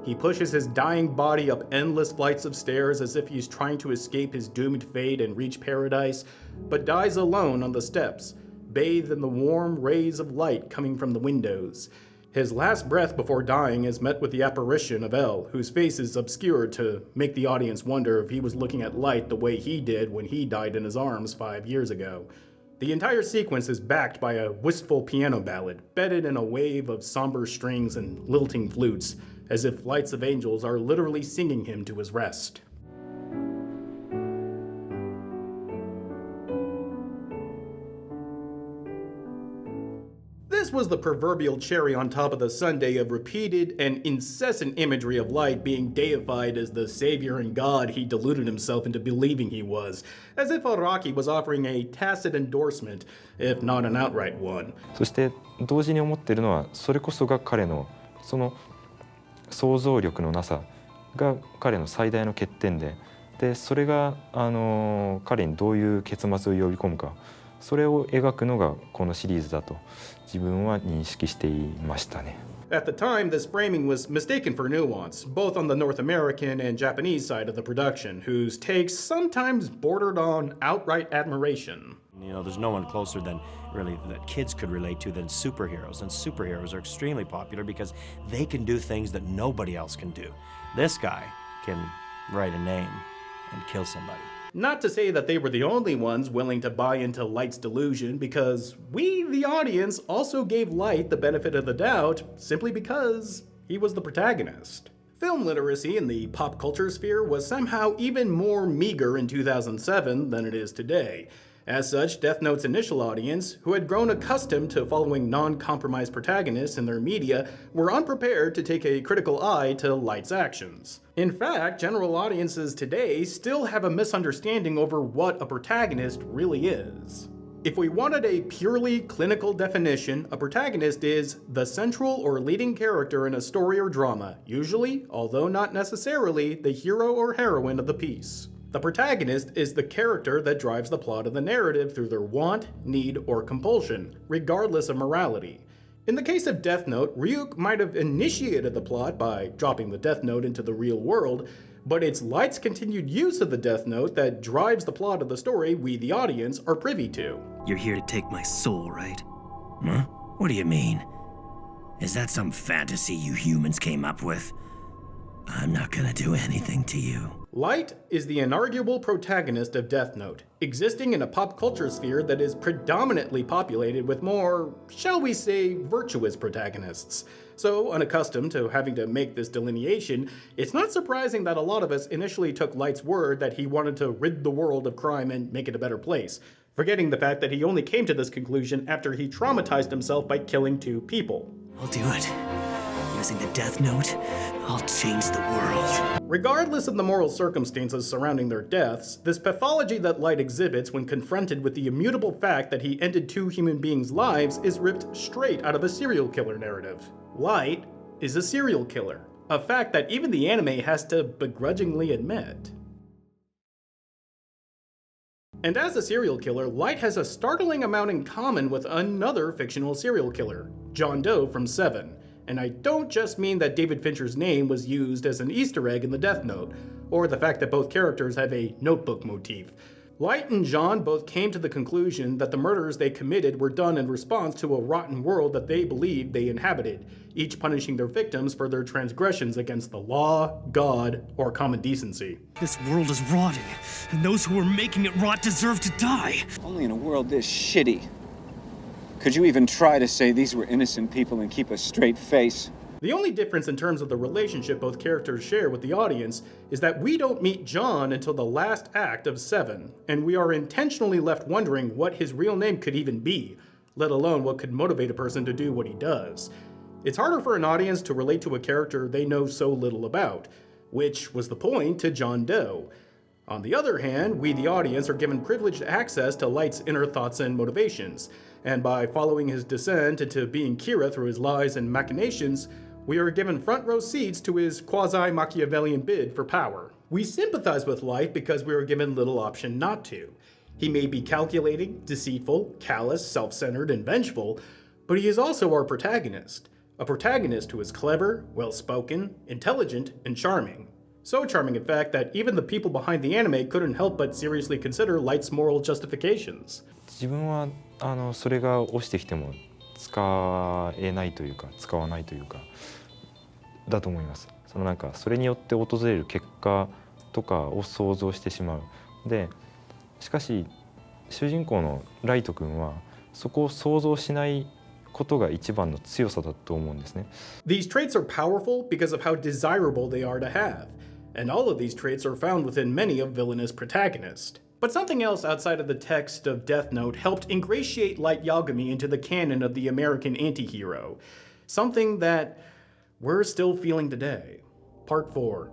He pushes his dying body up endless flights of stairs as if he's trying to escape his doomed fate and reach paradise, but dies alone on the steps, bathed in the warm rays of light coming from the windows. His last breath before dying is met with the apparition of Elle, whose face is obscured to make the audience wonder if he was looking at Light the way he did when he died in his arms 5 years ago. The entire sequence is backed by a wistful piano ballad, bedded in a wave of somber strings and lilting flutes, as if lights of angels are literally singing him to his rest. This was the proverbial cherry on top of the sundae of repeated and incessant imagery of Light being deified as the savior and god he deluded himself into believing he was, as if Araki was offering a tacit endorsement, if not an outright one. そして同時に思っているのは、それこそが彼のその想像力のなさが彼の最大の欠点で、それが彼にどういう結末を呼び込むか、それを描くのがこのシリーズだと自分は認識していましたね。At the time, this framing was mistaken for nuance, both on the North American and Japanese side of the production, whose takes sometimes bordered on outright admiration. You know, there's no one closer than really that kids could relate to than superheroes, and superheroes are extremely popular because they can do things that nobody else can do. This guy can write a name and kill somebody. Not to say that they were the only ones willing to buy into Light's delusion, because we, the audience, also gave Light the benefit of the doubt simply because he was the protagonist. Film literacy in the pop culture sphere was somehow even more meager in 2007 than it is today. As such, Death Note's initial audience, who had grown accustomed to following non-compromised protagonists in their media, were unprepared to take a critical eye to Light's actions. In fact, general audiences today still have a misunderstanding over what a protagonist really is. If we wanted a purely clinical definition, a protagonist is the central or leading character in a story or drama, usually, although not necessarily, the hero or heroine of the piece. The protagonist is the character that drives the plot of the narrative through their want, need, or compulsion, regardless of morality. In the case of Death Note, Ryuk might have initiated the plot by dropping the Death Note into the real world, but it's Light's continued use of the Death Note that drives the plot of the story we, the audience, are privy to. You're here to take my soul, right? Huh? What do you mean? Is that some fantasy you humans came up with? I'm not gonna do anything to you. Light is the inarguable protagonist of Death Note, existing in a pop culture sphere that is predominantly populated with more, shall we say, virtuous protagonists. So, unaccustomed to having to make this delineation, it's not surprising that a lot of us initially took Light's word that he wanted to rid the world of crime and make it a better place, forgetting the fact that he only came to this conclusion after he traumatized himself by killing 2 people. I'll do it. Using the Death Note, I'll change the world. Regardless of the moral circumstances surrounding their deaths, this pathology that Light exhibits when confronted with the immutable fact that he ended 2 human beings' lives is ripped straight out of a serial killer narrative. Light is a serial killer, a fact that even the anime has to begrudgingly admit. And as a serial killer, Light has a startling amount in common with another fictional serial killer, John Doe from Seven. And I don't just mean that David Fincher's name was used as an Easter egg in the Death Note, or the fact that both characters have a notebook motif. Light and John both came to the conclusion that the murders they committed were done in response to a rotten world that they believed they inhabited, each punishing their victims for their transgressions against the law, God, or common decency. This world is rotting, and those who are making it rot deserve to die. Only in a world this shitty could you even try to say these were innocent people and keep a straight face? The only difference in terms of the relationship both characters share with the audience is that we don't meet John until the last act of Seven, and we are intentionally left wondering what his real name could even be, let alone what could motivate a person to do what he does. It's harder for an audience to relate to a character they know so little about, which was the point to John Doe. On the other hand, we the audience are given privileged access to Light's inner thoughts and motivations, and by following his descent into being Kira through his lies and machinations, we are given front row seats to his quasi-Machiavellian bid for power. We sympathize with Light because we are given little option not to. He may be calculating, deceitful, callous, self-centered, and vengeful, but he is also our protagonist. A protagonist who is clever, well-spoken, intelligent, and charming. So charming, in fact, that even the people behind the anime couldn't help but seriously consider Light's moral justifications. 自分はそれが落ちてきても使えないというか使わないというかだと思います。それによって訪れる結果とかを想像してしまう。で、しかし主人公のライト君はそこを想像しないことが一番の強さだと思うんですね。These traits are powerful because of how desirable they are to have, and all of these traits are found within many of villainous protagonists. But something else outside of the text of Death Note helped ingratiate Light Yagami into the canon of the American antihero. Something that we're still feeling today. Part 4.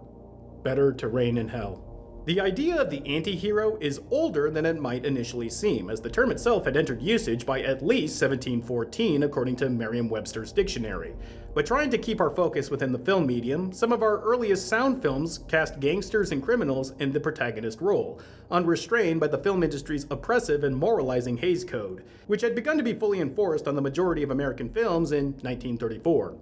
Better to reign in hell. The idea of the antihero is older than it might initially seem, as the term itself had entered usage by at least 1714 according to Merriam-Webster's dictionary. But trying to keep our focus within the film medium, some of our earliest sound films cast gangsters and criminals in the protagonist role, unrestrained by the film industry's oppressive and moralizing Hays Code, which had begun to be fully enforced on the majority of American films in 1934.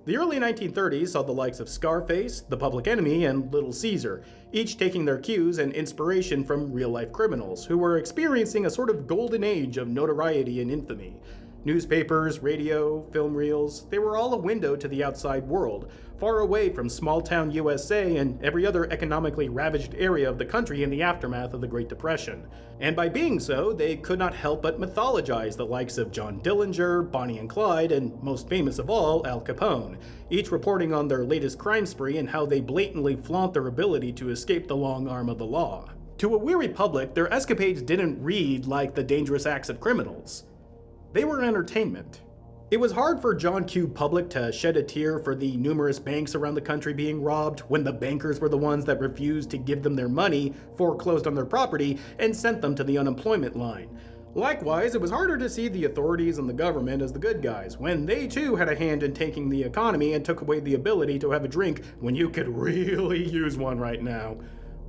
The early 1930s saw the likes of Scarface, The Public Enemy, and Little Caesar, each taking their cues and inspiration from real-life criminals who were experiencing a sort of golden age of notoriety and infamy. Newspapers, radio, film reels, they were all a window to the outside world, far away from small-town USA and every other economically ravaged area of the country in the aftermath of the Great Depression. And by being so, they could not help but mythologize the likes of John Dillinger, Bonnie and Clyde, and most famous of all, Al Capone, each reporting on their latest crime spree and how they blatantly flaunt their ability to escape the long arm of the law. To a weary public, their escapades didn't read like the dangerous acts of criminals. They were entertainment. It was hard for John Q. Public to shed a tear for the numerous banks around the country being robbed when the bankers were the ones that refused to give them their money, foreclosed on their property, and sent them to the unemployment line. Likewise, it was harder to see the authorities and the government as the good guys when they too had a hand in tanking the economy and took away the ability to have a drink when you could really use one right now.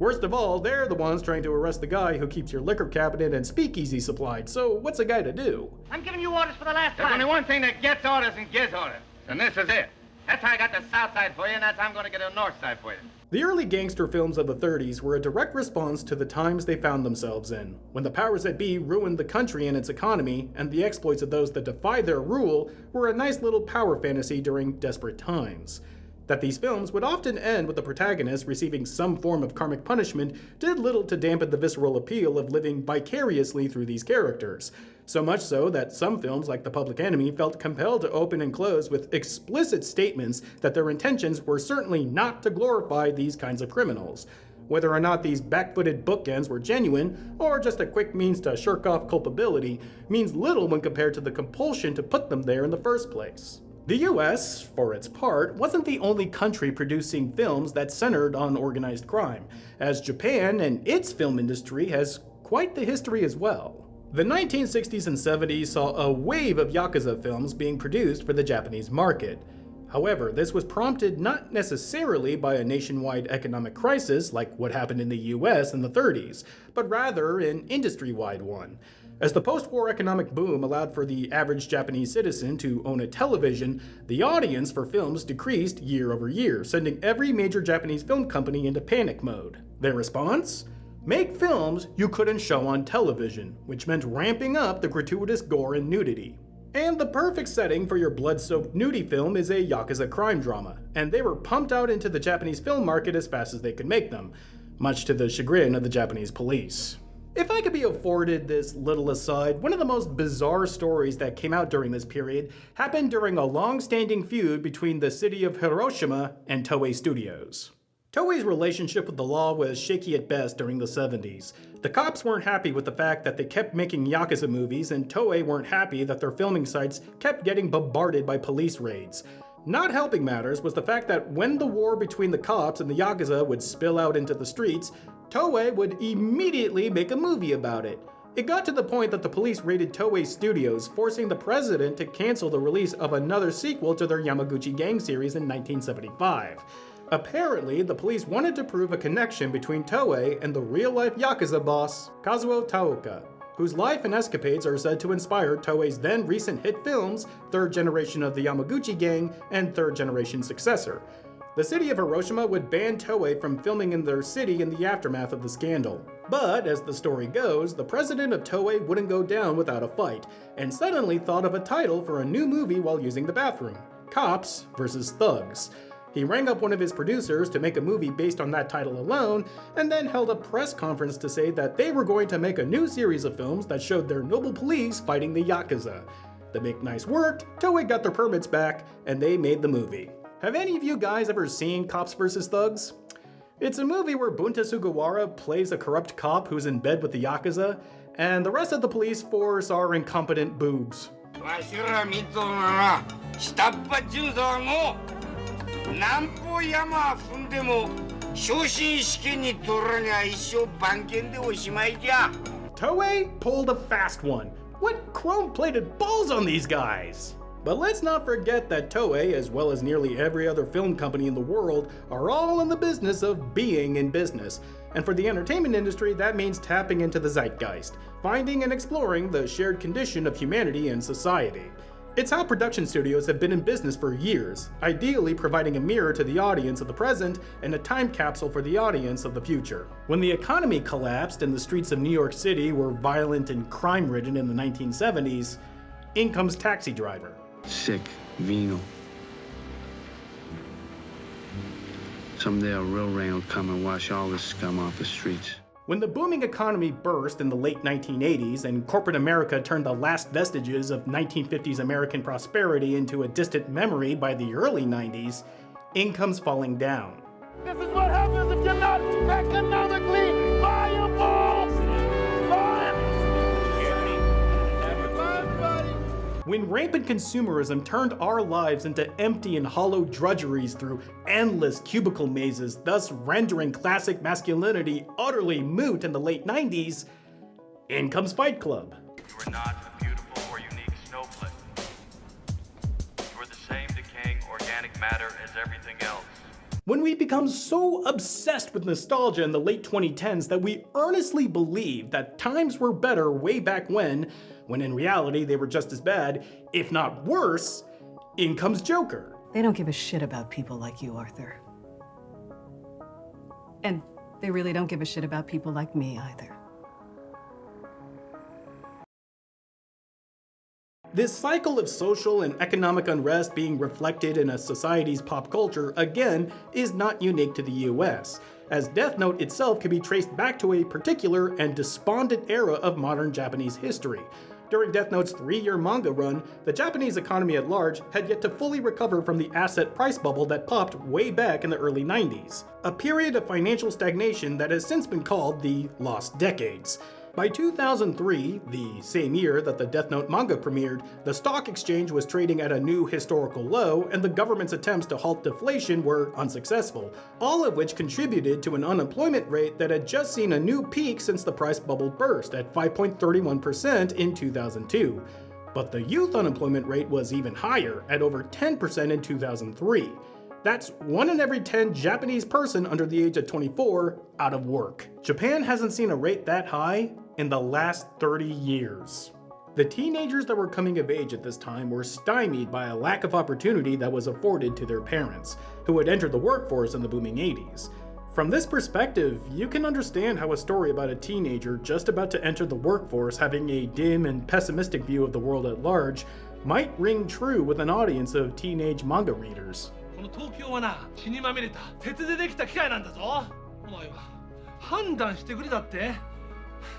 Worst of all, they're the ones trying to arrest the guy who keeps your liquor cabinet and speakeasy supplied, so what's a guy to do? I'm giving you orders for the last time. There's only one thing that gets orders and gives orders, and this is it. That's how I got the south side for you, and that's how I'm going to get the north side for you. The early gangster films of the 30s were a direct response to the times they found themselves in, when the powers that be ruined the country and its economy, and the exploits of those that defied their rule were a nice little power fantasy during desperate times. That these films would often end with the protagonist receiving some form of karmic punishment did little to dampen the visceral appeal of living vicariously through these characters. So much so that some films like The Public Enemy felt compelled to open and close with explicit statements that their intentions were certainly not to glorify these kinds of criminals. Whether or not these back-footed bookends were genuine, or just a quick means to shirk off culpability, means little when compared to the compulsion to put them there in the first place. The US, for its part, wasn't the only country producing films that centered on organized crime, as Japan and its film industry has quite the history as well. The 1960s and 70s saw a wave of Yakuza films being produced for the Japanese market. However, this was prompted not necessarily by a nationwide economic crisis like what happened in the US in the 30s, but rather an industry-wide one. As the post-war economic boom allowed for the average Japanese citizen to own a television, the audience for films decreased year over year, sending every major Japanese film company into panic mode. Their response? Make films you couldn't show on television, which meant ramping up the gratuitous gore and nudity. And the perfect setting for your blood-soaked nudie film is a Yakuza crime drama, and they were pumped out into the Japanese film market as fast as they could make them, much to the chagrin of the Japanese police. If I could be afforded this little aside, one of the most bizarre stories that came out during this period happened during a long-standing feud between the city of Hiroshima and Toei Studios. Toei's relationship with the law was shaky at best during the 70s. The cops weren't happy with the fact that they kept making Yakuza movies, and Toei weren't happy that their filming sites kept getting bombarded by police raids. Not helping matters was the fact that when the war between the cops and the Yakuza would spill out into the streets, Toei would immediately make a movie about it. It got to the point that the police raided Toei Studios, forcing the president to cancel the release of another sequel to their Yamaguchi Gang series in 1975. Apparently, the police wanted to prove a connection between Toei and the real-life Yakuza boss, Kazuo Taoka, whose life and escapades are said to inspire Toei's then recent hit films, Third Generation of the Yamaguchi Gang and Third Generation Successor. The city of Hiroshima would ban Toei from filming in their city in the aftermath of the scandal. But, as the story goes, the president of Toei wouldn't go down without a fight, and suddenly thought of a title for a new movie while using the bathroom: Cops vs. Thugs. He rang up one of his producers to make a movie based on that title alone, and then held a press conference to say that they were going to make a new series of films that showed their noble police fighting the Yakuza. The make nice worked, Toei got their permits back, and they made the movie. Have any of you guys ever seen Cops vs. Thugs? It's a movie where Bunta Sugawara plays a corrupt cop who's in bed with the Yakuza, and the rest of the police force are incompetent boobs. Toei pulled a fast one. What chrome-plated balls on these guys? But let's not forget that Toei, as well as nearly every other film company in the world, are all in the business of being in business. And for the entertainment industry, that means tapping into the zeitgeist, finding and exploring the shared condition of humanity and society. It's how production studios have been in business for years, ideally providing a mirror to the audience of the present and a time capsule for the audience of the future. When the economy collapsed and the streets of New York City were violent and crime-ridden in the 1970s, in comes Taxi Driver. Sick, venal. Someday a real rain will come and wash all this scum off the streets. When the booming economy burst in the late 1980s and corporate America turned the last vestiges of 1950s American prosperity into a distant memory by the early 90s, income's falling down. This is what happens if you're not economically viable! When rampant consumerism turned our lives into empty and hollow drudgeries through endless cubicle mazes, thus rendering classic masculinity utterly moot in the late 90s, in comes Fight Club. You are not a beautiful or unique snowflake. You are the same decaying organic matter as everything else. When we become so obsessed with nostalgia in the late 2010s that we earnestly believe that times were better way back when in reality they were just as bad, if not worse, in comes Joker. They don't give a shit about people like you, Arthur. And they really don't give a shit about people like me either. This cycle of social and economic unrest being reflected in a society's pop culture, again, is not unique to the US, as Death Note itself can be traced back to a particular and despondent era of modern Japanese history. During Death Note's 3-year manga run, the Japanese economy at large had yet to fully recover from the asset price bubble that popped way back in the early 90s, a period of financial stagnation that has since been called the Lost Decades. By 2003, the same year that the Death Note manga premiered, the stock exchange was trading at a new historical low, and the government's attempts to halt deflation were unsuccessful, all of which contributed to an unemployment rate that had just seen a new peak since the price bubble burst at 5.31% in 2002. But the youth unemployment rate was even higher, at over 10% in 2003. That's 1 in every 10 Japanese person under the age of 24 out of work. Japan hasn't seen a rate that high in the last 30 years. The teenagers that were coming of age at this time were stymied by a lack of opportunity that was afforded to their parents, who had entered the workforce in the booming 80s. From this perspective, you can understand how a story about a teenager just about to enter the workforce having a dim and pessimistic view of the world at large might ring true with an audience of teenage manga readers. この東京はな、血にまみれた鉄でできた機械なんだぞ。お前は判断してくれだって。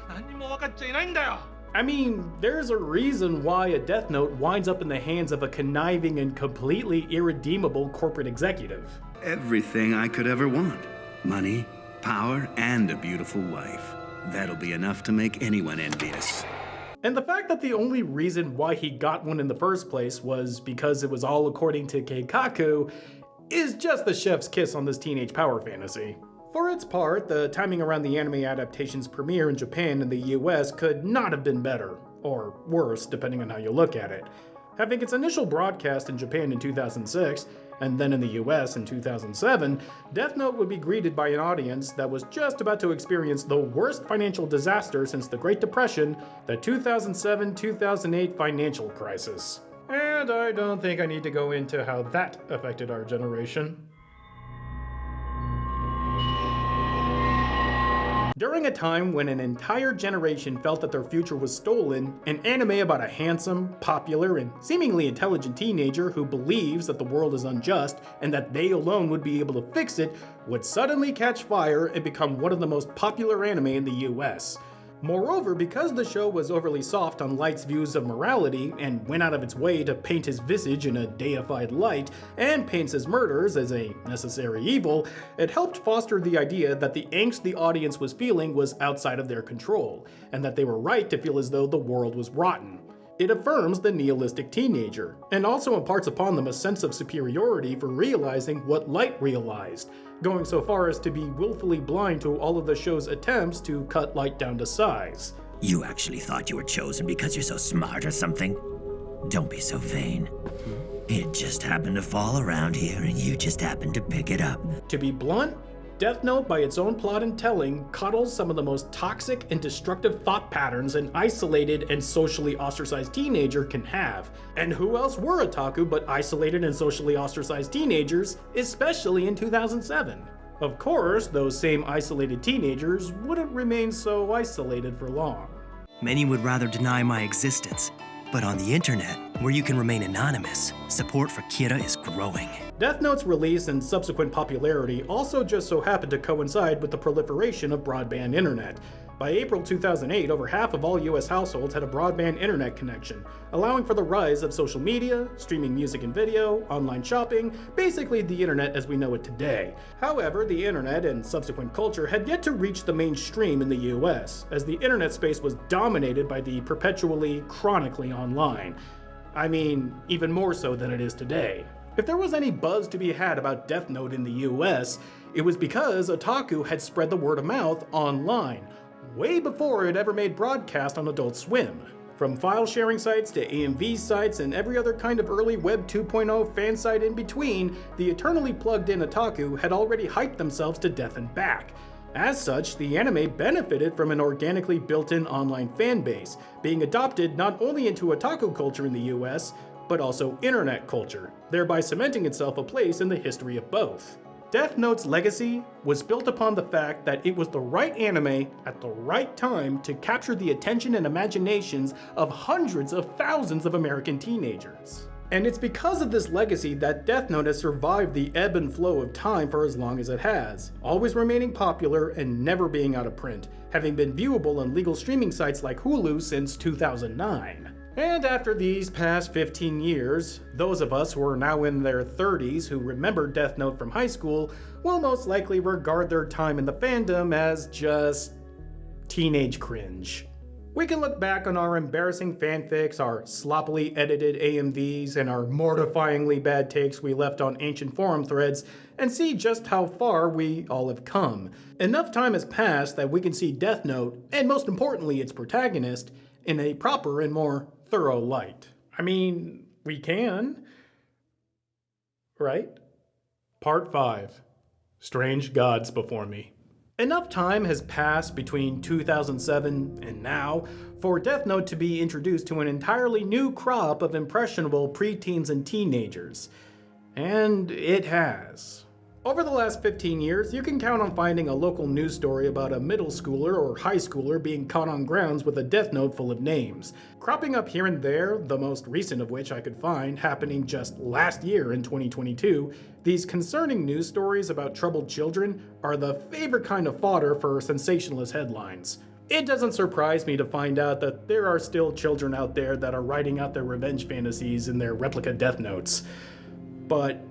何にも分かっちゃいないんだよ。I mean, there's a reason why a Death Note winds up in the hands of a conniving and completely irredeemable corporate executive. Everything I could ever want. Money, power, and a beautiful wife. That'll be enough to make anyone envious. And the fact that the only reason why he got one in the first place was because it was all according to Keikaku is just the chef's kiss on this teenage power fantasy. For its part, the timing around the anime adaptation's premiere in Japan and the US could not have been better, or worse, depending on how you look at it. Having its initial broadcast in Japan in 2006, and then in the US in 2007, Death Note would be greeted by an audience that was just about to experience the worst financial disaster since the Great Depression, the 2007-2008 financial crisis. And I don't think I need to go into how that affected our generation. During a time when an entire generation felt that their future was stolen, an anime about a handsome, popular, and seemingly intelligent teenager who believes that the world is unjust and that they alone would be able to fix it would suddenly catch fire and become one of the most popular anime in the US. Moreover, because the show was overly soft on Light's views of morality and went out of its way to paint his visage in a deified light and paints his murders as a necessary evil, it helped foster the idea that the angst the audience was feeling was outside of their control, and that they were right to feel as though the world was rotten. It affirms the nihilistic teenager, and also imparts upon them a sense of superiority for realizing what Light realized, going so far as to be willfully blind to all of the show's attempts to cut Light down to size. You actually thought you were chosen because you're so smart or something? Don't be so vain. It just happened to fall around here and you just happened to pick it up. To be blunt, Death Note, by its own plot and telling, coddles some of the most toxic and destructive thought patterns an isolated and socially ostracized teenager can have. And who else were otaku but isolated and socially ostracized teenagers, especially in 2007? Of course, those same isolated teenagers wouldn't remain so isolated for long. Many would rather deny my existence, but on the internet, where you can remain anonymous, support for Kira is growing. Death Note's release and subsequent popularity also just so happened to coincide with the proliferation of broadband internet. By April 2008, over half of all US households had a broadband internet connection, allowing for the rise of social media, streaming music and video, online shopping, basically the internet as we know it today. However, the internet and subsequent culture had yet to reach the mainstream in the US, as the internet space was dominated by the perpetually, chronically online. I mean, even more so than it is today. If there was any buzz to be had about Death Note in the US, it was because otaku had spread the word of mouth online, way before it ever made broadcast on Adult Swim. From file sharing sites to AMV sites and every other kind of early Web 2.0 fan site in between, the eternally plugged in otaku had already hyped themselves to death and back. As such, the anime benefited from an organically built-in online fan base, being adopted not only into otaku culture in the US, but also internet culture, thereby cementing itself a place in the history of both. Death Note's legacy was built upon the fact that it was the right anime at the right time to capture the attention and imaginations of hundreds of thousands of American teenagers. And it's because of this legacy that Death Note has survived the ebb and flow of time for as long as it has, always remaining popular and never being out of print, having been viewable on legal streaming sites like Hulu since 2009. And after these past 15 years, those of us who are now in their 30s who remember Death Note from high school will most likely regard their time in the fandom as just teenage cringe. We can look back on our embarrassing fanfics, our sloppily edited AMVs, and our mortifyingly bad takes we left on ancient forum threads and see just how far we all have come. Enough time has passed that we can see Death Note, and most importantly its protagonist, in a proper and more thorough light. I mean, we can. Right? Part 5. Strange Gods Before Me. Enough time has passed between 2007 and now for Death Note to be introduced to an entirely new crop of impressionable preteens and teenagers. And it has. Over the last 15 years, you can count on finding a local news story about a middle schooler or high schooler being caught on grounds with a Death Note full of names. Cropping up here and there, the most recent of which I could find happening just last year in 2022, these concerning news stories about troubled children are the favorite kind of fodder for sensationalist headlines. It doesn't surprise me to find out that there are still children out there that are writing out their revenge fantasies in their replica Death Notes. But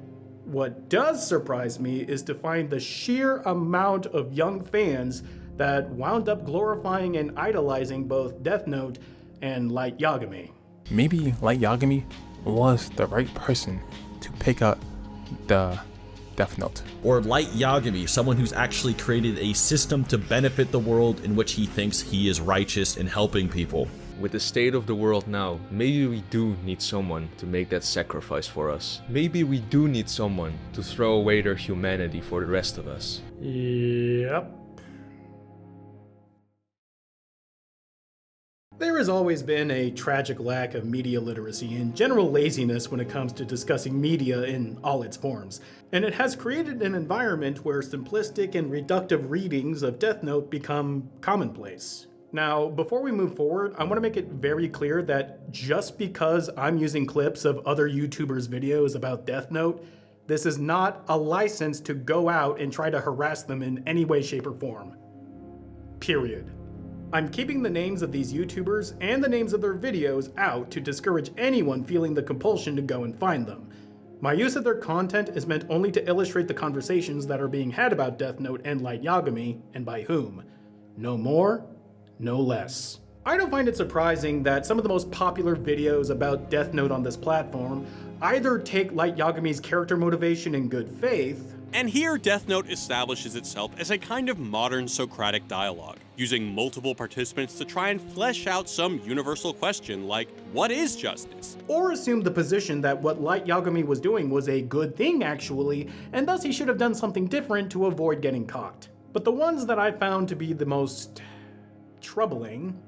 what does surprise me is to find the sheer amount of young fans that wound up glorifying and idolizing both Death Note and Light Yagami. Maybe Light Yagami was the right person to pick up the Death Note. Or Light Yagami, someone who's actually created a system to benefit the world in which he thinks he is righteous in helping people. With the state of the world now, maybe we do need someone to make that sacrifice for us. Maybe we do need someone to throw away their humanity for the rest of us. Yep. There has always been a tragic lack of media literacy and general laziness when it comes to discussing media in all its forms, and it has created an environment where simplistic and reductive readings of Death Note become commonplace. Now, before we move forward, I want to make it very clear that just because I'm using clips of other YouTubers' videos about Death Note, this is not a license to go out and try to harass them in any way, shape, or form. Period. I'm keeping the names of these YouTubers and the names of their videos out to discourage anyone feeling the compulsion to go and find them. My use of their content is meant only to illustrate the conversations that are being had about Death Note and Light Yagami, and by whom. No more, no less. I don't find it surprising that some of the most popular videos about Death Note on this platform either take Light Yagami's character motivation in good faith, and here Death Note establishes itself as a kind of modern Socratic dialogue, using multiple participants to try and flesh out some universal question like, what is justice? or assume the position that what Light Yagami was doing was a good thing actually, and thus he should have done something different to avoid getting caught. But the ones that I found to be the most troubling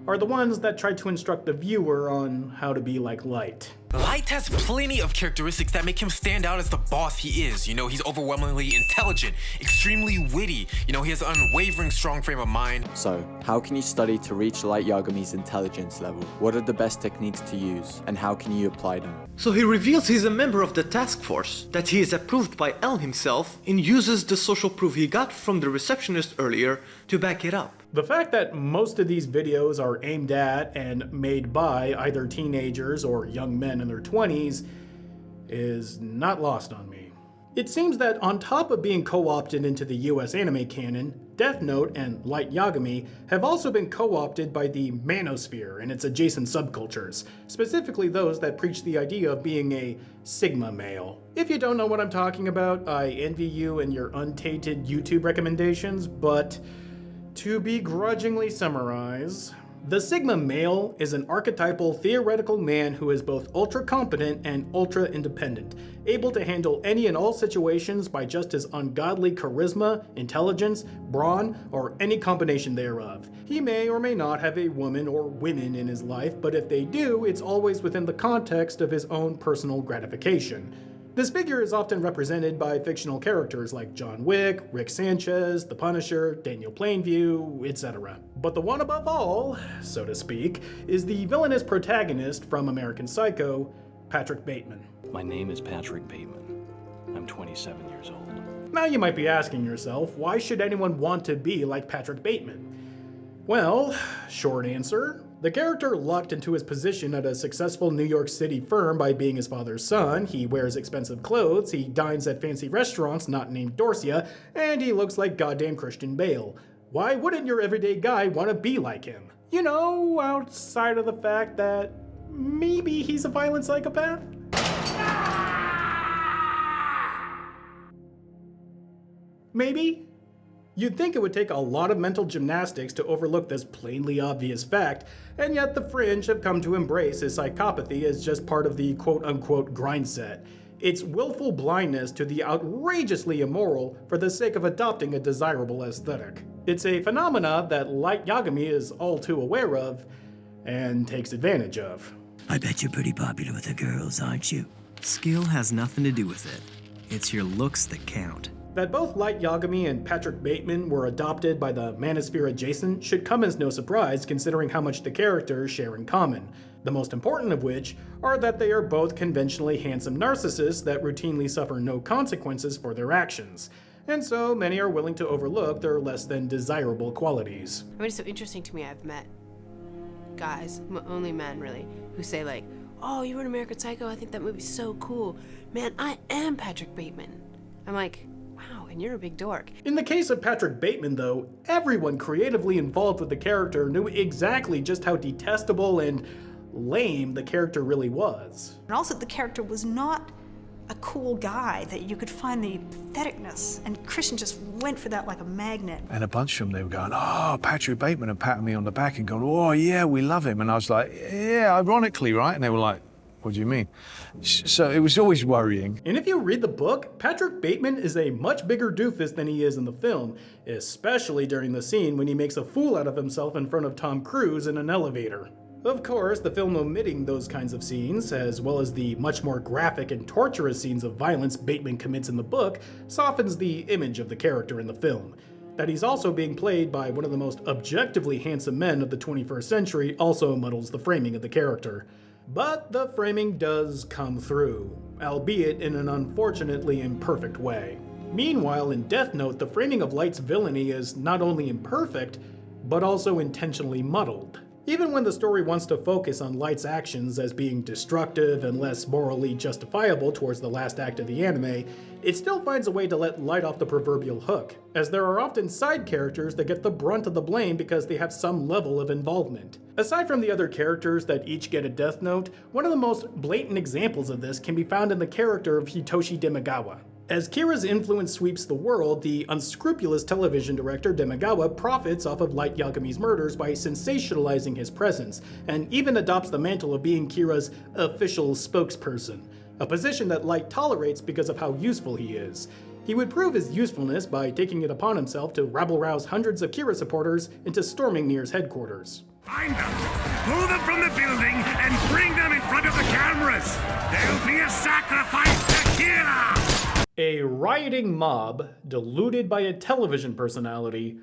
are the ones that try to instruct the viewer on how to be like Light. Light has plenty of characteristics that make him stand out as the boss he is. You know, he's overwhelmingly intelligent, extremely witty. You know, he has an unwavering strong frame of mind. So, how can you study to reach Light Yagami's intelligence level? What are the best techniques to use, and how can you apply them? So he reveals he's a member of the task force, that he is approved by L himself, and uses the social proof he got from the receptionist earlier to back it up. The fact that most of these videos are aimed at and made by either teenagers or young men in their 20s is not lost on me. It seems that on top of being co-opted into the US anime canon, Death Note and Light Yagami have also been co-opted by the manosphere and its adjacent subcultures, specifically those that preach the idea of being a Sigma male. If you don't know what I'm talking about, I envy you and your untainted YouTube recommendations, but to begrudgingly summarize, the Sigma male is an archetypal theoretical man who is both ultra-competent and ultra-independent, able to handle any and all situations by just his ungodly charisma, intelligence, brawn, or any combination thereof. He may or may not have a woman or women in his life, but if they do, it's always within the context of his own personal gratification. This figure is often represented by fictional characters like John Wick, Rick Sanchez, The Punisher, Daniel Plainview, etc. But the one above all, so to speak, is the villainous protagonist from American Psycho, Patrick Bateman. My name is Patrick Bateman. I'm 27 years old. Now you might be asking yourself, why should anyone want to be like Patrick Bateman? Well, short answer, the character lucked into his position at a successful New York City firm by being his father's son, he wears expensive clothes, he dines at fancy restaurants not named Dorsia, and he looks like goddamn Christian Bale. Why wouldn't your everyday guy want to be like him? You know, outside of the fact that maybe he's a violent psychopath? Maybe? You'd think it would take a lot of mental gymnastics to overlook this plainly obvious fact, and yet the fringe have come to embrace his psychopathy as just part of the quote-unquote grind set. It's willful blindness to the outrageously immoral for the sake of adopting a desirable aesthetic. It's a phenomena that Light Yagami is all too aware of, and takes advantage of. I bet you're pretty popular with the girls, aren't you? Skill has nothing to do with it. It's your looks that count. That both Light Yagami and Patrick Bateman were adopted by the Manosphere adjacent should come as no surprise considering how much the characters share in common. The most important of which are that they are both conventionally handsome narcissists that routinely suffer no consequences for their actions. And so many are willing to overlook their less than desirable qualities. I mean, it's so interesting to me. I've met guys, only men really, who say like, oh, you were in American Psycho, I think that movie's so cool. Man, I am Patrick Bateman. I'm like, wow, and you're a big dork. In the case of Patrick Bateman, though, everyone creatively involved with the character knew exactly just how detestable and lame the character really was. And also, the character was not a cool guy that you could find the patheticness, and Christian just went for that like a magnet. And a bunch of them, they were going, oh, Patrick Bateman, and patting me on the back and going, oh, yeah, we love him. And I was like, yeah, ironically, right? And they were like, what do you mean? So it was always worrying. And if you read the book, Patrick Bateman is a much bigger doofus than he is in the film, especially during the scene when he makes a fool out of himself in front of Tom Cruise in an elevator. Of course, the film omitting those kinds of scenes, as well as the much more graphic and torturous scenes of violence Bateman commits in the book, softens the image of the character in the film. That he's also being played by one of the most objectively handsome men of the 21st century also muddles the framing of the character. But the framing does come through, albeit in an unfortunately imperfect way. Meanwhile, in Death Note, the framing of Light's villainy is not only imperfect, but also intentionally muddled. Even when the story wants to focus on Light's actions as being destructive and less morally justifiable towards the last act of the anime, it still finds a way to let Light off the proverbial hook, as there are often side characters that get the brunt of the blame because they have some level of involvement. Aside from the other characters that each get a death note, one of the most blatant examples of this can be found in the character of Hitoshi Demagawa. As Kira's influence sweeps the world, the unscrupulous television director Demagawa profits off of Light Yagami's murders by sensationalizing his presence, and even adopts the mantle of being Kira's official spokesperson, a position that Light tolerates because of how useful he is. He would prove his usefulness by taking it upon himself to rabble-rouse hundreds of Kira supporters into storming Nier's headquarters. Find them, pull them from the building, and bring them in front of the cameras! There'll be a sacrifice to Kira! A rioting mob, deluded by a television personality,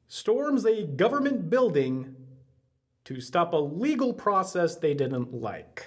storms a government building to stop a legal process they didn't like.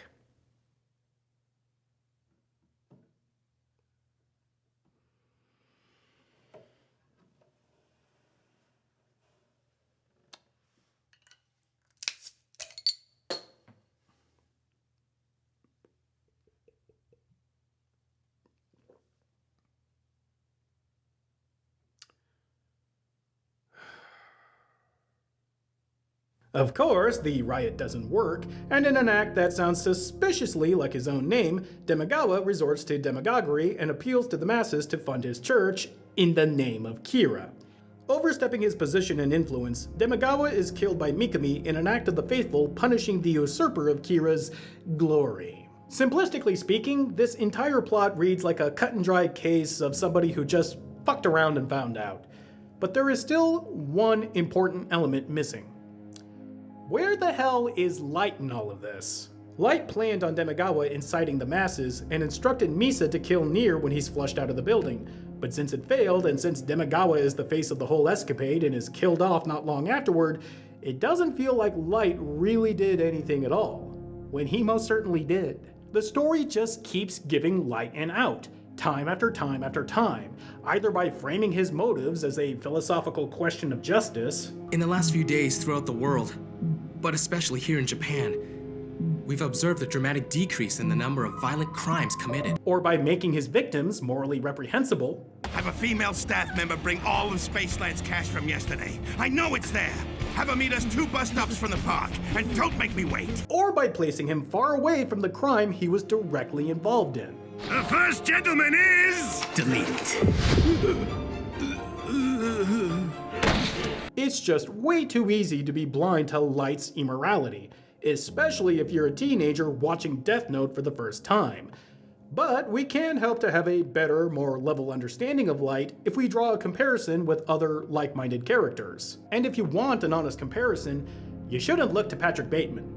Of course, the riot doesn't work, and in an act that sounds suspiciously like his own name, Demagawa resorts to demagoguery and appeals to the masses to fund his church in the name of Kira. Overstepping his position and influence, Demagawa is killed by Mikami in an act of the faithful punishing the usurper of Kira's glory. Simplistically speaking, this entire plot reads like a cut-and-dry case of somebody who just fucked around and found out. But there is still one important element missing. Where the hell is Light in all of this? Light planned on Demagawa inciting the masses and instructed Misa to kill Nier when he's flushed out of the building. But since it failed, and since Demagawa is the face of the whole escapade and is killed off not long afterward, it doesn't feel like Light really did anything at all, when he most certainly did. The story just keeps giving Light an out, time after time after time, either by framing his motives as a philosophical question of justice. In the last few days throughout the world, but especially here in Japan, we've observed a dramatic decrease in the number of violent crimes committed. Or by making his victims morally reprehensible. Have a female staff member bring all of Spaceland's cash from yesterday. I know it's there. Have her meet us 2 bus stops from the park, and don't make me wait. Or by placing him far away from the crime he was directly involved in. The first gentleman is... delete. It's just way too easy to be blind to Light's immorality, especially if you're a teenager watching Death Note for the first time. But we can help to have a better, more level understanding of Light if we draw a comparison with other like-minded characters. And if you want an honest comparison, you shouldn't look to Patrick Bateman.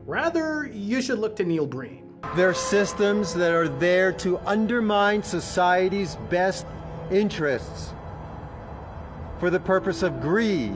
Rather, you should look to Neil Breen. They're systems that are there to undermine society's best interests for the purpose of greed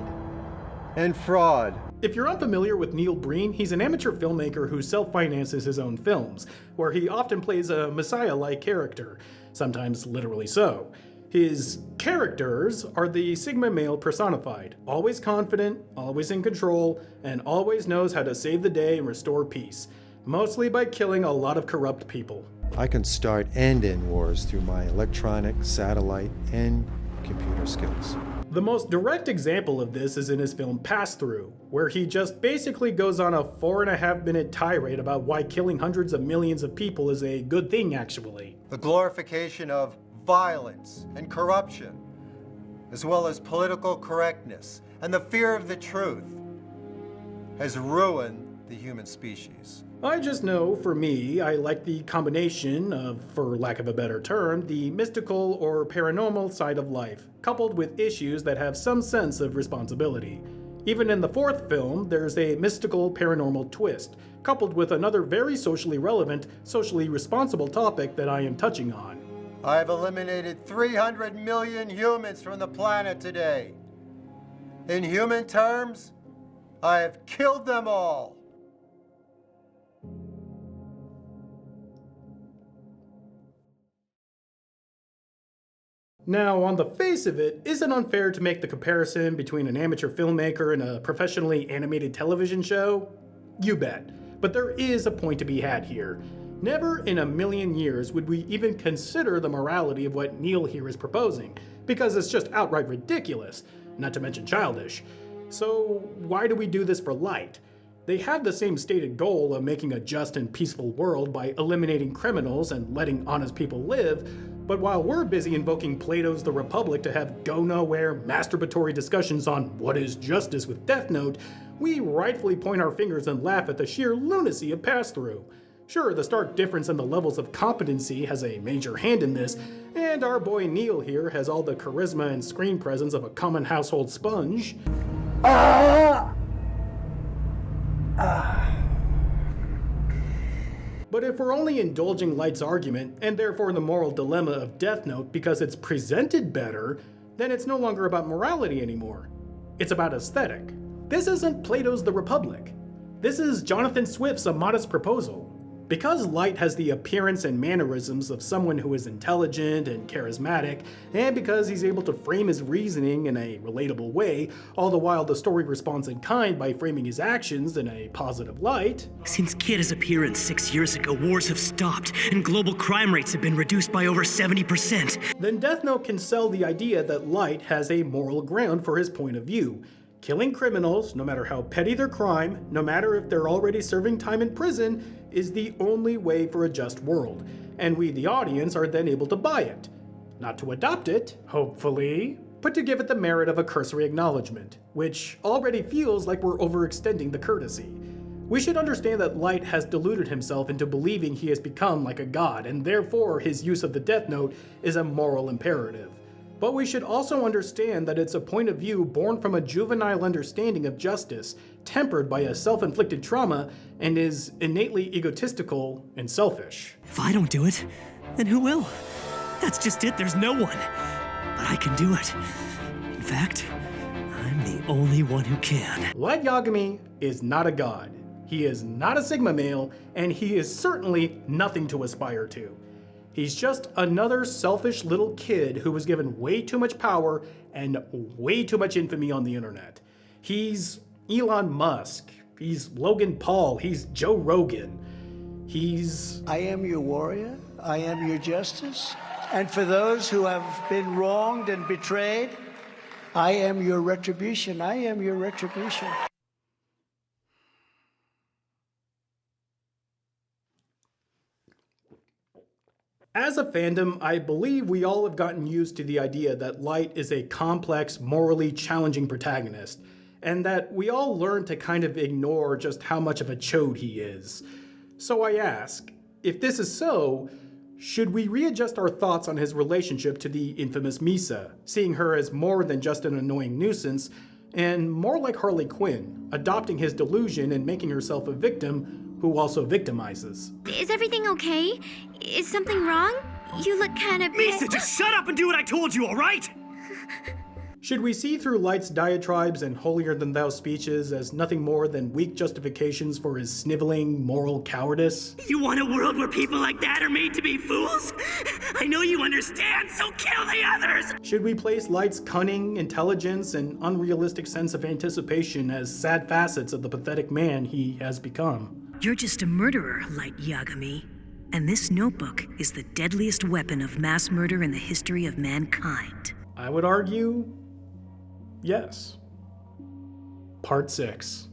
and fraud. If you're unfamiliar with Neil Breen, he's an amateur filmmaker who self-finances his own films, where he often plays a messiah-like character, sometimes literally so. His characters are the Sigma male personified, always confident, always in control, and always knows how to save the day and restore peace, mostly by killing a lot of corrupt people. I can start and end wars through my electronic, satellite, and computer skills. The most direct example of this is in his film Pass-Through, where he just basically goes on a 4.5-minute tirade about why killing hundreds of millions of people is a good thing, actually. The glorification of violence and corruption, as well as political correctness and the fear of the truth, has ruined the human species. I just know, for me, I like the combination of, for lack of a better term, the mystical or paranormal side of life, coupled with issues that have some sense of responsibility. Even in the 4th film, there's a mystical paranormal twist, coupled with another very socially relevant, socially responsible topic that I am touching on. I've eliminated 300 million humans from the planet today. In human terms, I have killed them all. Now, on the face of it, is it unfair to make the comparison between an amateur filmmaker and a professionally animated television show? You bet. But there is a point to be had here. Never in a million years would we even consider the morality of what Neil here is proposing, because it's just outright ridiculous, not to mention childish. So why do we do this for Light? They have the same stated goal of making a just and peaceful world by eliminating criminals and letting honest people live, but while we're busy invoking Plato's The Republic to have go-nowhere, masturbatory discussions on what is justice with Death Note, we rightfully point our fingers and laugh at the sheer lunacy of Pass-Through. Sure, the stark difference in the levels of competency has a major hand in this, and our boy Neil here has all the charisma and screen presence of a common household sponge. But if we're only indulging Light's argument, and therefore the moral dilemma of Death Note because it's presented better, then it's no longer about morality anymore. It's about aesthetic. This isn't Plato's The Republic. This is Jonathan Swift's A Modest Proposal. Because Light has the appearance and mannerisms of someone who is intelligent and charismatic, and because he's able to frame his reasoning in a relatable way, all the while the story responds in kind by framing his actions in a positive light. Since Kid's appearance 6 years ago, wars have stopped, and global crime rates have been reduced by over 70%. Then Death Note can sell the idea that Light has a moral ground for his point of view. Killing criminals, no matter how petty their crime, no matter if they're already serving time in prison, is the only way for a just world, and we, the audience, are then able to buy it. Not to adopt it, hopefully, but to give it the merit of a cursory acknowledgement, which already feels like we're overextending the courtesy. We should understand that Light has deluded himself into believing he has become like a god, and therefore his use of the Death Note is a moral imperative. But we should also understand that it's a point of view born from a juvenile understanding of justice, tempered by a self-inflicted trauma, and is innately egotistical and selfish. If I don't do it, then who will? That's just it, there's no one. But I can do it. In fact, I'm the only one who can. Light Yagami is not a god. He is not a Sigma male, and he is certainly nothing to aspire to. He's just another selfish little kid who was given way too much power and way too much infamy on the internet. He's Elon Musk. He's Logan Paul. He's Joe Rogan. He's... I am your warrior. I am your justice. And for those who have been wronged and betrayed, I am your retribution. I am your retribution. As a fandom, I believe we all have gotten used to the idea that Light is a complex, morally challenging protagonist, and that we all learn to kind of ignore just how much of a chode he is. So I ask, if this is so, should we readjust our thoughts on his relationship to the infamous Misa, seeing her as more than just an annoying nuisance, and more like Harley Quinn, adopting his delusion and making herself a victim who also victimizes? Is everything okay? Is something wrong? You look kind of... Misa, just shut up and do what I told you, all right? Should we see through Light's diatribes and holier-than-thou speeches as nothing more than weak justifications for his sniveling moral cowardice? You want a world where people like that are made to be fools? I know you understand, so kill the others! Should we place Light's cunning, intelligence, and unrealistic sense of anticipation as sad facets of the pathetic man he has become? You're just a murderer, Light Yagami. And this notebook is the deadliest weapon of mass murder in the history of mankind. I would argue, yes. Part 6.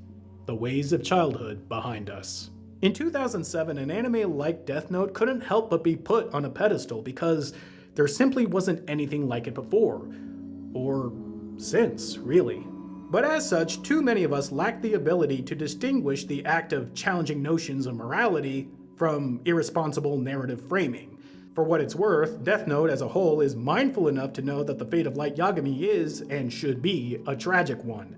The Ways of Childhood Behind Us. In 2007, an anime like Death Note couldn't help but be put on a pedestal because there simply wasn't anything like it before. Or since, really. But as such, too many of us lack the ability to distinguish the act of challenging notions of morality from irresponsible narrative framing. For what it's worth, Death Note as a whole is mindful enough to know that the fate of Light Yagami is, and should be, a tragic one.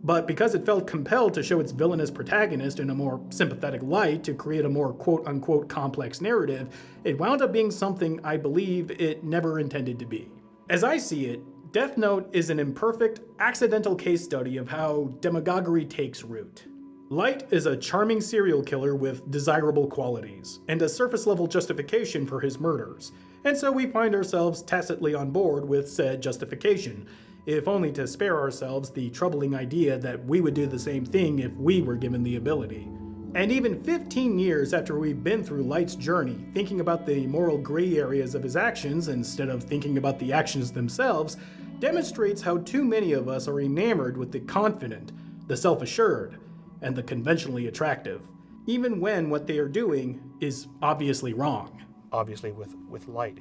But because it felt compelled to show its villainous protagonist in a more sympathetic light to create a more quote-unquote complex narrative, it wound up being something I believe it never intended to be. As I see it, Death Note is an imperfect, accidental case study of how demagoguery takes root. Light is a charming serial killer with desirable qualities, and a surface-level justification for his murders. And so we find ourselves tacitly on board with said justification, if only to spare ourselves the troubling idea that we would do the same thing if we were given the ability. And even 15 years after we've been through Light's journey, thinking about the moral gray areas of his actions instead of thinking about the actions themselves demonstrates how too many of us are enamored with the confident, the self-assured, and the conventionally attractive, even when what they are doing is obviously wrong. Obviously with Light,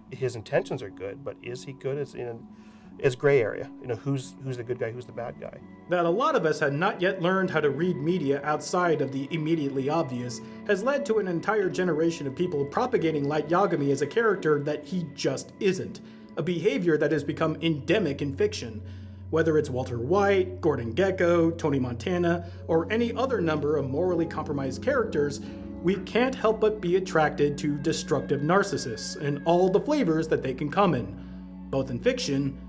his intentions are good, but is he good? It's gray area. Who's the good guy, who's the bad guy? That a lot of us had not yet learned how to read media outside of the immediately obvious has led to an entire generation of people propagating Light Yagami as a character that he just isn't, a behavior that has become endemic in fiction. Whether it's Walter White, Gordon Gekko, Tony Montana, or any other number of morally compromised characters, we can't help but be attracted to destructive narcissists and all the flavors that they can come in, both in fiction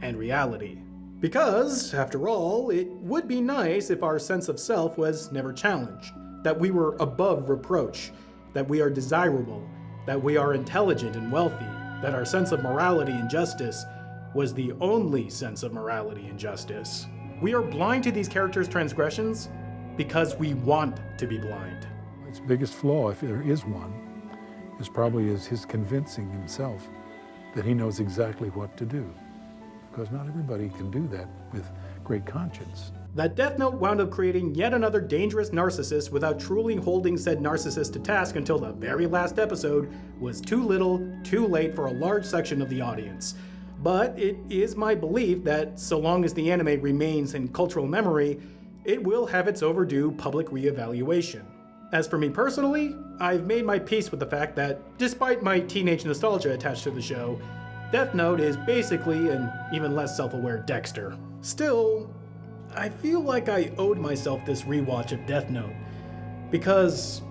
and reality. Because, after all, it would be nice if our sense of self was never challenged, that we were above reproach, that we are desirable, that we are intelligent and wealthy, that our sense of morality and justice was the only sense of morality and justice. We are blind to these characters' transgressions because we want to be blind. Its biggest flaw, if there is one, is probably his convincing himself that he knows exactly what to do. Because not everybody can do that with great conscience. That Death Note wound up creating yet another dangerous narcissist without truly holding said narcissist to task until the very last episode was too little, too late for a large section of the audience. But it is my belief that so long as the anime remains in cultural memory, it will have its overdue public reevaluation. As for me personally, I've made my peace with the fact that, despite my teenage nostalgia attached to the show, Death Note is basically an even less self-aware Dexter. Still, I feel like I owed myself this rewatch of Death Note, because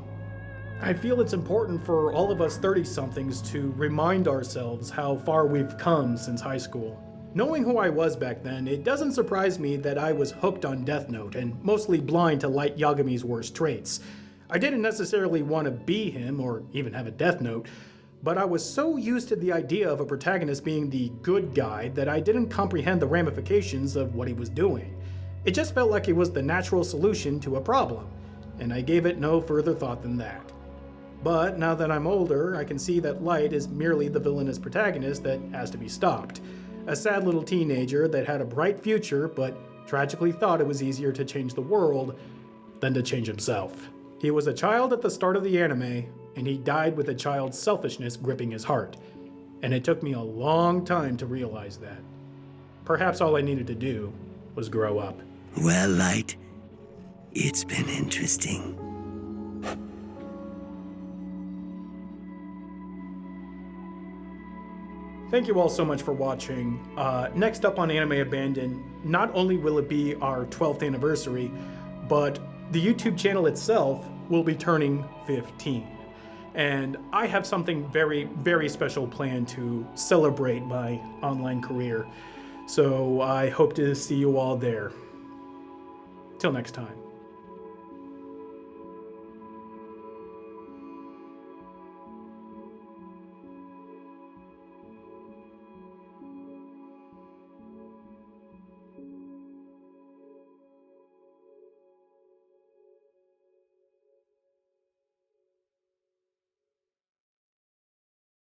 I feel it's important for all of us 30-somethings to remind ourselves how far we've come since high school. Knowing who I was back then, it doesn't surprise me that I was hooked on Death Note and mostly blind to Light Yagami's worst traits. I didn't necessarily want to be him or even have a Death Note, but I was so used to the idea of a protagonist being the good guy that I didn't comprehend the ramifications of what he was doing. It just felt like it was the natural solution to a problem, and I gave it no further thought than that. But now that I'm older, I can see that Light is merely the villainous protagonist that has to be stopped. A sad little teenager that had a bright future, but tragically thought it was easier to change the world than to change himself. He was a child at the start of the anime, and he died with a child's selfishness gripping his heart. And it took me a long time to realize that. Perhaps all I needed to do was grow up. Well, Light, it's been interesting. Thank you all so much for watching. Next up on Anime Abandoned, not only will it be our 12th anniversary, but the YouTube channel itself will be turning 15. And I have something very, very special planned to celebrate my online career. So I hope to see you all there. Till next time.